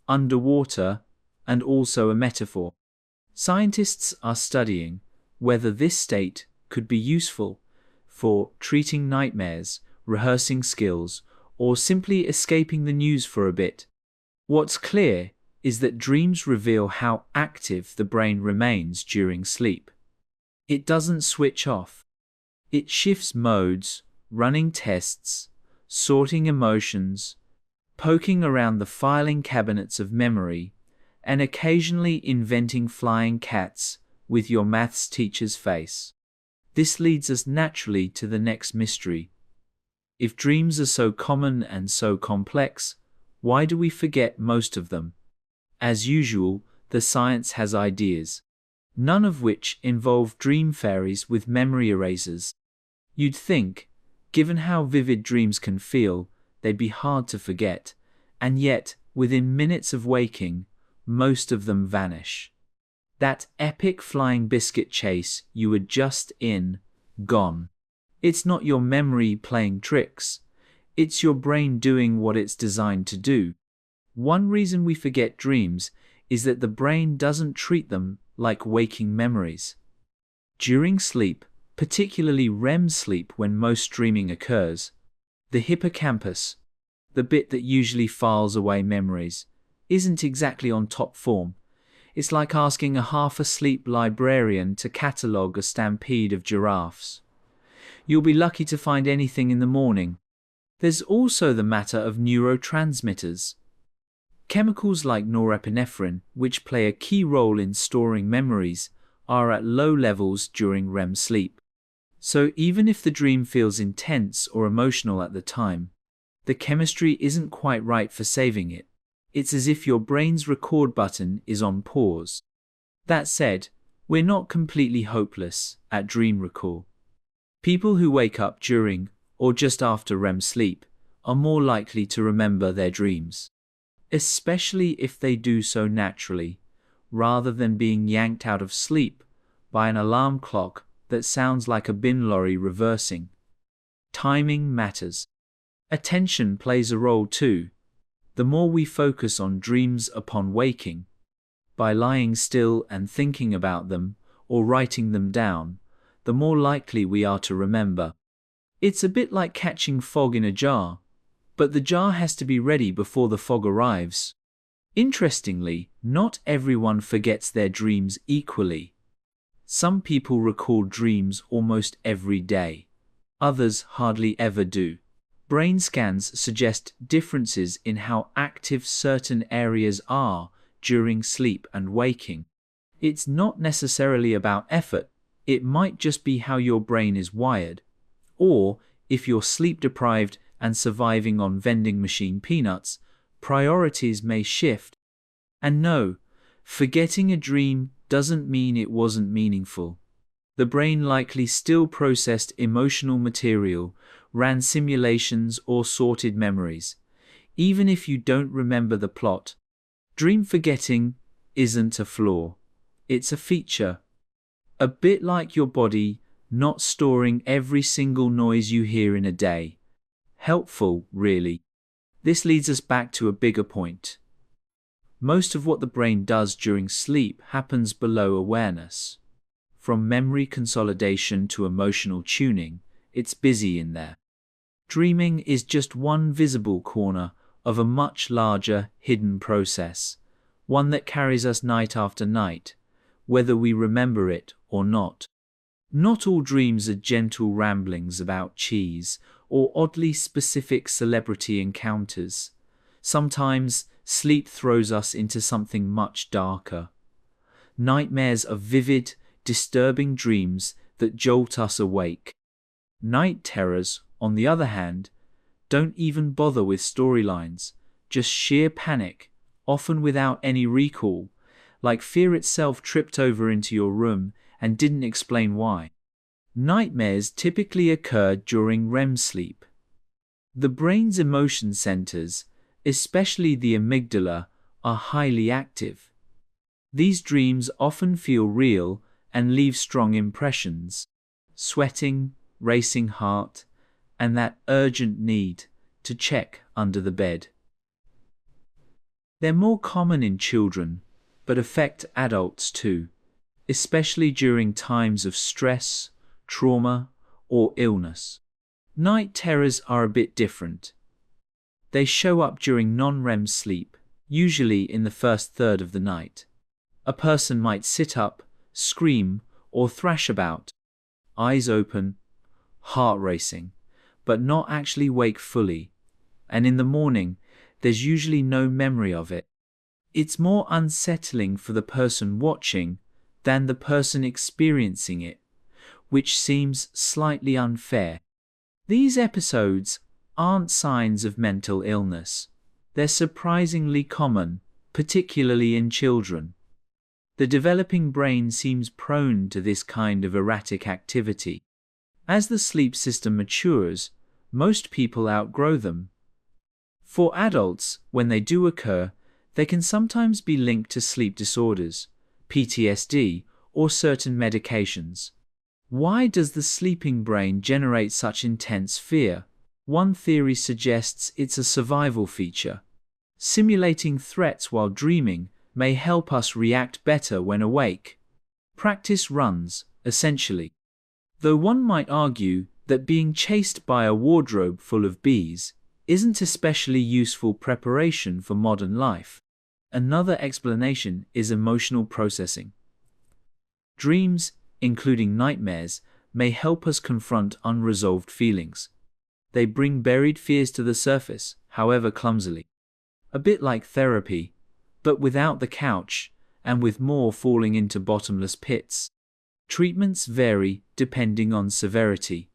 underwater, and also a metaphor. Scientists are studying whether this state could be useful for treating nightmares, rehearsing skills, or simply escaping the news for a bit. What's clear is that dreams reveal how active the brain remains during sleep. It doesn't switch off. It shifts modes, running tests, sorting emotions, poking around the filing cabinets of memory, and occasionally inventing flying cats with your maths teacher's face. This leads us naturally to the next mystery. If dreams are so common and so complex, why do we forget most of them? As usual, the science has ideas, none of which involve dream fairies with memory erasers. You'd think, given how vivid dreams can feel, they'd be hard to forget, and yet, within minutes of waking, most of them vanish. That epic flying biscuit chase you were just in, gone. It's not your memory playing tricks. It's your brain doing what it's designed to do. One reason we forget dreams is that the brain doesn't treat them like waking memories. During sleep, particularly REM sleep when most dreaming occurs, the hippocampus, the bit that usually files away memories, isn't exactly on top form. It's like asking a half-asleep librarian to catalogue a stampede of giraffes. You'll be lucky to find anything in the morning. There's also the matter of neurotransmitters. Chemicals like norepinephrine, which play a key role in storing memories, are at low levels during REM sleep. So even if the dream feels intense or emotional at the time, the chemistry isn't quite right for saving it. It's as if your brain's record button is on pause. That said, we're not completely hopeless at dream recall. People who wake up during or just after REM sleep are more likely to remember their dreams, especially if they do so naturally, rather than being yanked out of sleep by an alarm clock that sounds like a bin lorry reversing. Timing matters. Attention plays a role too. The more we focus on dreams upon waking, by lying still and thinking about them or writing them down, the more likely we are to remember. It's a bit like catching fog in a jar, but the jar has to be ready before the fog arrives. Interestingly, not everyone forgets their dreams equally. Some people recall dreams almost every day. Others hardly ever do. Brain scans suggest differences in how active certain areas are during sleep and waking. It's not necessarily about effort. It might just be how your brain is wired. Or, if you're sleep deprived and surviving on vending machine peanuts, priorities may shift. And no, forgetting a dream doesn't mean it wasn't meaningful. The brain likely still processed emotional material, ran simulations, or sorted memories, even if you don't remember the plot. Dream forgetting isn't a flaw. It's a feature. A bit like your body not storing every single noise you hear in a day. Helpful, really. This leads us back to a bigger point. Most of what the brain does during sleep happens below awareness. From memory consolidation to emotional tuning, it's busy in there. Dreaming is just one visible corner of a much larger, hidden process, one that carries us night after night, whether we remember it or not. Not all dreams are gentle ramblings about cheese or oddly specific celebrity encounters. Sometimes sleep throws us into something much darker. Nightmares are vivid, disturbing dreams that jolt us awake. Night terrors, on the other hand, don't even bother with storylines, just sheer panic, often without any recall, like fear itself tripped over into your room and didn't explain why. Nightmares typically occur during REM sleep. The brain's emotion centers, especially the amygdala, are highly active. These dreams often feel real and leave strong impressions. Sweating, racing heart, and that urgent need to check under the bed. They're more common in children, but affect adults too, especially during times of stress, trauma, or illness. Night terrors are a bit different. They show up during non-REM sleep, usually in the first third of the night. A person might sit up, scream, or thrash about, eyes open, heart racing, but not actually wake fully, and in the morning, there's usually no memory of it. It's more unsettling for the person watching than the person experiencing it, which seems slightly unfair. These episodes aren't signs of mental illness. They're surprisingly common, particularly in children. The developing brain seems prone to this kind of erratic activity. As the sleep system matures, most people outgrow them. For adults, when they do occur, they can sometimes be linked to sleep disorders, PTSD, or certain medications. Why does the sleeping brain generate such intense fear? One theory suggests it's a survival feature. Simulating threats while dreaming may help us react better when awake. Practice runs, essentially. Though one might argue that being chased by a wardrobe full of bees isn't especially useful preparation for modern life. Another explanation is emotional processing. Dreams, including nightmares, may help us confront unresolved feelings. They bring buried fears to the surface, however clumsily. A bit like therapy, but without the couch, and with more falling into bottomless pits. Treatments vary depending on severity.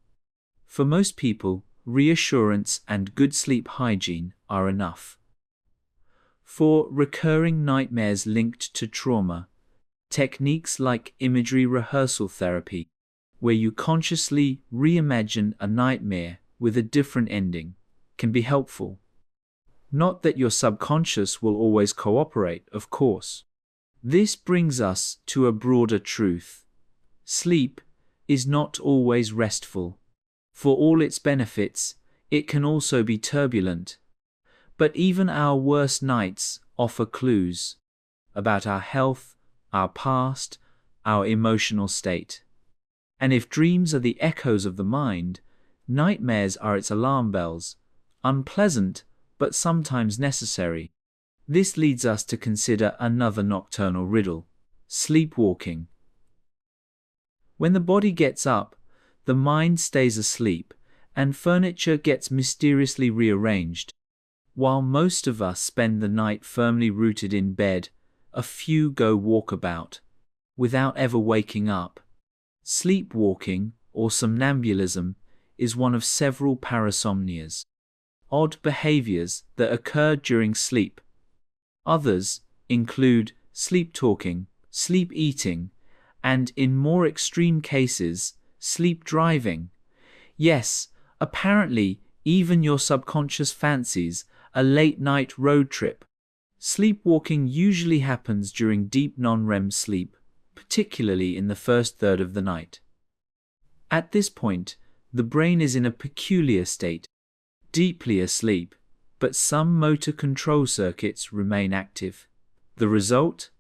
For most people, reassurance and good sleep hygiene are enough. For recurring nightmares linked to trauma, techniques like imagery rehearsal therapy, where you consciously reimagine a nightmare with a different ending, can be helpful. Not that your subconscious will always cooperate, of course. This brings us to a broader truth. Sleep is not always restful. For all its benefits, it can also be turbulent. But even our worst nights offer clues about our health, our past, our emotional state. And if dreams are the echoes of the mind, nightmares are its alarm bells, unpleasant but sometimes necessary. This leads us to consider another nocturnal riddle: sleepwalking. When the body gets up, the mind stays asleep, and furniture gets mysteriously rearranged. While most of us spend the night firmly rooted in bed, a few go walkabout, without ever waking up. Sleepwalking, or somnambulism, is one of several parasomnias. Odd behaviors that occur during sleep. Others include sleep talking, sleep eating, and in more extreme cases, sleep driving. Yes, apparently, even your subconscious fancies a late-night road trip. Sleepwalking usually happens during deep non-REM sleep, particularly in the first third of the night. At this point, the brain is in a peculiar state, deeply asleep, but some motor control circuits remain active. The result?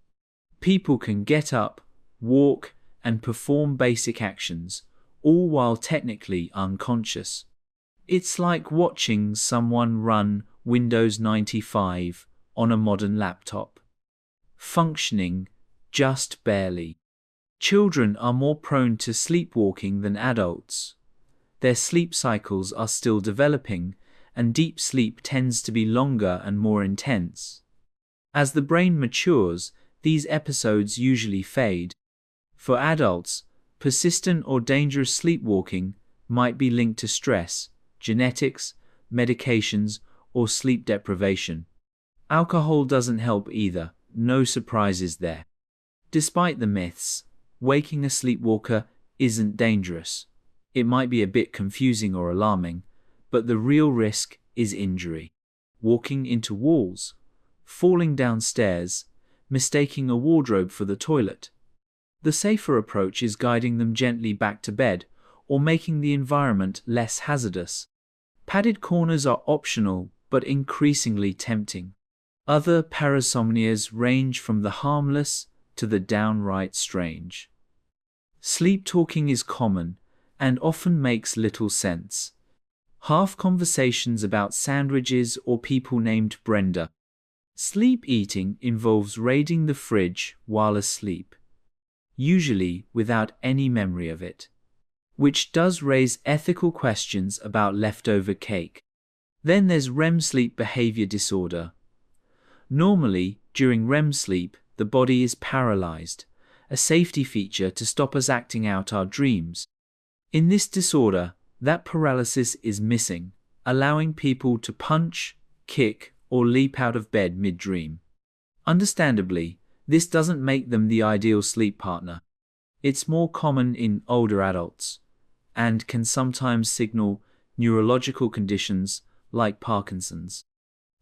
People can get up, walk, and perform basic actions, all while technically unconscious. It's like watching someone run Windows 95 on a modern laptop. Functioning just barely. Children are more prone to sleepwalking than adults. Their sleep cycles are still developing, and deep sleep tends to be longer and more intense. As the brain matures, these episodes usually fade. For adults, persistent or dangerous sleepwalking might be linked to stress, genetics, medications, or sleep deprivation. Alcohol doesn't help either, no surprises there. Despite the myths, waking a sleepwalker isn't dangerous. It might be a bit confusing or alarming, but the real risk is injury. Walking into walls, falling down stairs, mistaking a wardrobe for the toilet. The safer approach is guiding them gently back to bed or making the environment less hazardous. Padded corners are optional but increasingly tempting. Other parasomnias range from the harmless to the downright strange. Sleep talking is common and often makes little sense. Half conversations about sandwiches or people named Brenda. Sleep eating involves raiding the fridge while asleep, usually without any memory of it, which does raise ethical questions about leftover cake. Then there's REM sleep behavior disorder. Normally, during REM sleep, the body is paralyzed, a safety feature to stop us acting out our dreams. In this disorder, that paralysis is missing, allowing people to punch, kick, or leap out of bed mid-dream. Understandably, this doesn't make them the ideal sleep partner. It's more common in older adults, and can sometimes signal neurological conditions like Parkinson's.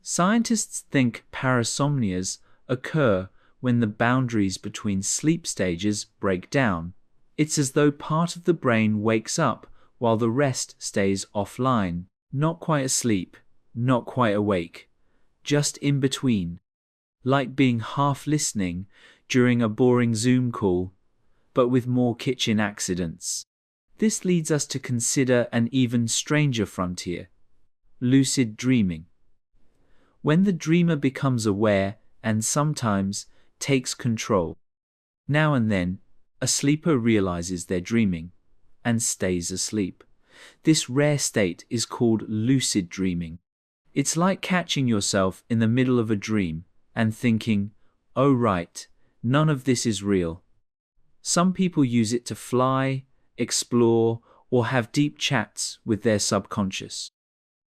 Scientists think parasomnias occur when the boundaries between sleep stages break down. It's as though part of the brain wakes up while the rest stays offline. Not quite asleep, not quite awake, just in between. Like being half listening during a boring Zoom call, but with more kitchen accidents. This leads us to consider an even stranger frontier: lucid dreaming. When the dreamer becomes aware and sometimes takes control. Now and then, a sleeper realizes they're dreaming and stays asleep. This rare state is called lucid dreaming. It's like catching yourself in the middle of a dream and thinking, "Oh right, none of this is real." Some people use it to fly, explore, or have deep chats with their subconscious.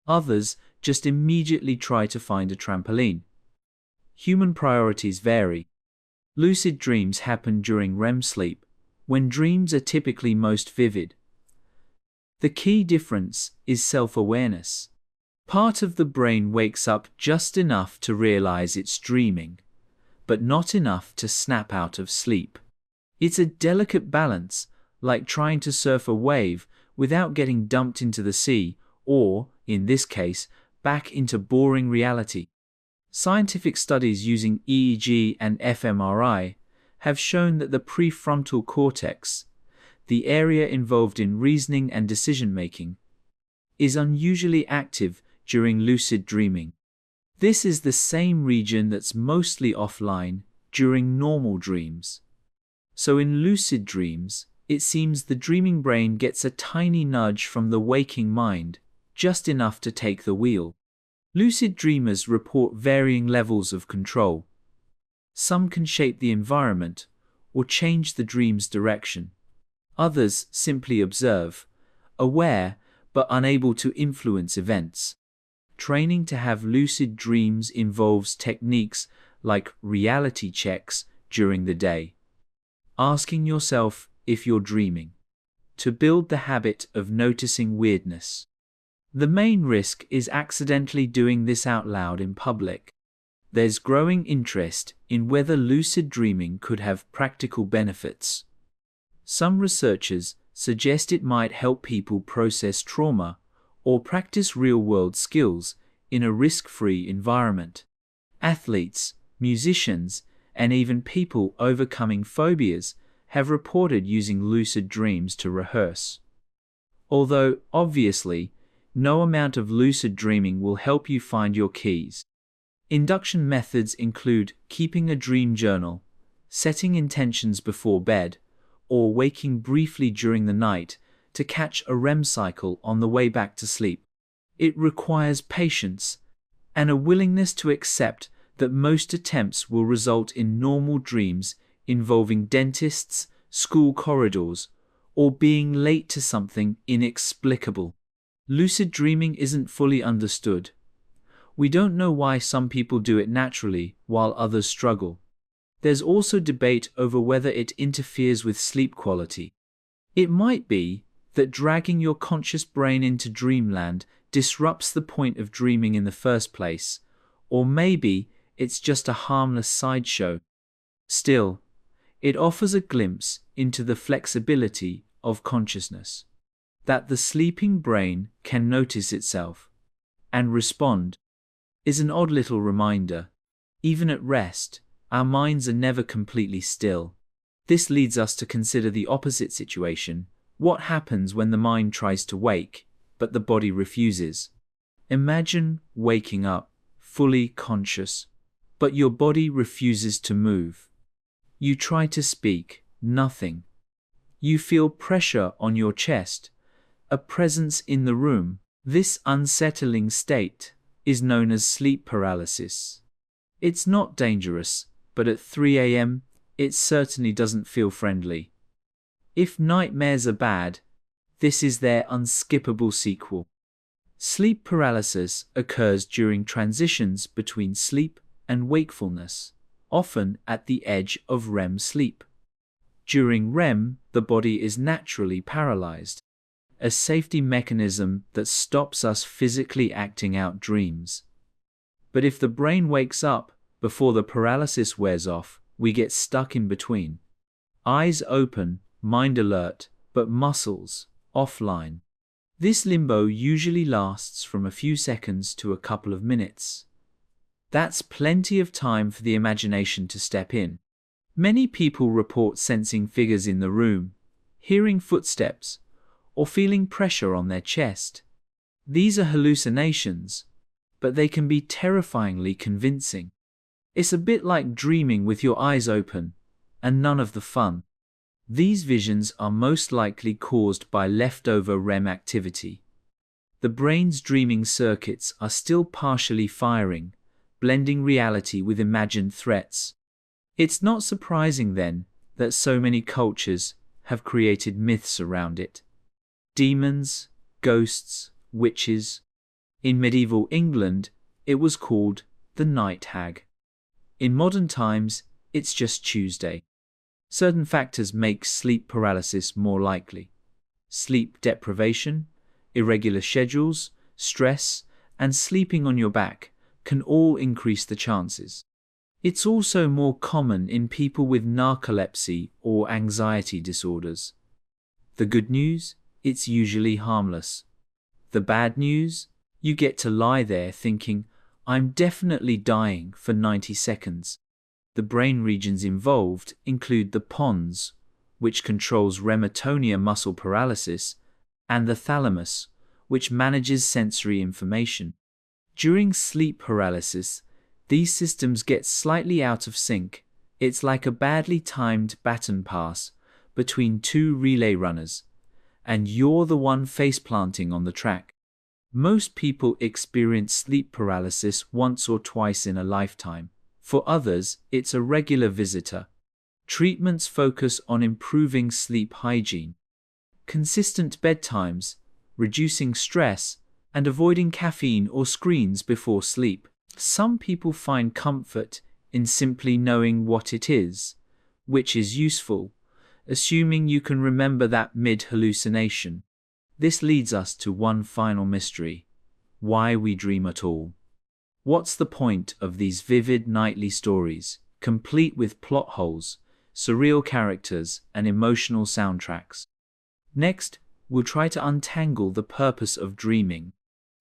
Others just immediately try to find a trampoline. Human priorities vary. Lucid dreams happen during REM sleep, when dreams are typically most vivid. The key difference is self-awareness. Part of the brain wakes up just enough to realize it's dreaming, but not enough to snap out of sleep. It's a delicate balance, like trying to surf a wave without getting dumped into the sea, or, in this case, back into boring reality. Scientific studies using EEG and fMRI have shown that the prefrontal cortex, the area involved in reasoning and decision-making, is unusually active during lucid dreaming. This is the same region that's mostly offline during normal dreams. So in lucid dreams, it seems the dreaming brain gets a tiny nudge from the waking mind, just enough to take the wheel. Lucid dreamers report varying levels of control. Some can shape the environment or change the dream's direction. Others simply observe, aware but unable to influence events. Training to have lucid dreams involves techniques like reality checks during the day. Asking yourself if you're dreaming, to build the habit of noticing weirdness. The main risk is accidentally doing this out loud in public. There's growing interest in whether lucid dreaming could have practical benefits. Some researchers suggest it might help people process trauma or practice real-world skills in a risk-free environment. Athletes, musicians, and even people overcoming phobias have reported using lucid dreams to rehearse. Although, obviously, no amount of lucid dreaming will help you find your keys. Induction methods include keeping a dream journal, setting intentions before bed, or waking briefly during the night to catch a REM cycle on the way back to sleep. It requires patience and a willingness to accept that most attempts will result in normal dreams involving dentists, school corridors, or being late to something inexplicable. Lucid dreaming isn't fully understood. We don't know why some people do it naturally while others struggle. There's also debate over whether it interferes with sleep quality. It might be that dragging your conscious brain into dreamland disrupts the point of dreaming in the first place, or maybe it's just a harmless sideshow. Still, it offers a glimpse into the flexibility of consciousness, that the sleeping brain can notice itself and respond, is an odd little reminder. Even at rest, our minds are never completely still. This leads us to consider the opposite situation. What happens when the mind tries to wake, but the body refuses? Imagine waking up, fully conscious, but your body refuses to move. You try to speak, nothing. You feel pressure on your chest, a presence in the room. This unsettling state is known as sleep paralysis. It's not dangerous, but at 3 a.m., it certainly doesn't feel friendly. If nightmares are bad, this is their unskippable sequel. Sleep paralysis occurs during transitions between sleep and wakefulness, often at the edge of REM sleep. During REM, the body is naturally paralyzed, a safety mechanism that stops us physically acting out dreams. But if the brain wakes up before the paralysis wears off, we get stuck in between. Eyes open, mind alert, but muscles offline. This limbo usually lasts from a few seconds to a couple of minutes. That's plenty of time for the imagination to step in. Many people report sensing figures in the room, hearing footsteps, or feeling pressure on their chest. These are hallucinations, but they can be terrifyingly convincing. It's a bit like dreaming with your eyes open, and none of the fun. These visions are most likely caused by leftover REM activity. The brain's dreaming circuits are still partially firing, blending reality with imagined threats. It's not surprising then that so many cultures have created myths around it. Demons, ghosts, witches. In medieval England, it was called the night hag. In modern times, it's just Tuesday. Certain factors make sleep paralysis more likely. Sleep deprivation, irregular schedules, stress, and sleeping on your back can all increase the chances. It's also more common in people with narcolepsy or anxiety disorders. The good news? It's usually harmless. The bad news? You get to lie there thinking, I'm definitely dying for 90 seconds. The brain regions involved include the pons, which controls rematonia muscle paralysis, and the thalamus, which manages sensory information. During sleep paralysis, these systems get slightly out of sync. It's like a badly timed baton pass between two relay runners, and you're the one face-planting on the track. Most people experience sleep paralysis once or twice in a lifetime. For others, it's a regular visitor. Treatments focus on improving sleep hygiene, consistent bedtimes, reducing stress, and avoiding caffeine or screens before sleep. Some people find comfort in simply knowing what it is, which is useful, assuming you can remember that mid-hallucination. This leads us to one final mystery: why we dream at all. What's the point of these vivid nightly stories, complete with plot holes, surreal characters, and emotional soundtracks? Next, we'll try to untangle the purpose of dreaming.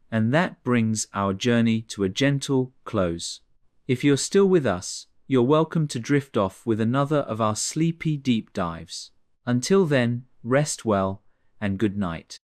And that brings our journey to a gentle close. If you're still with us, you're welcome to drift off with another of our sleepy deep dives. Until then, rest well and good night.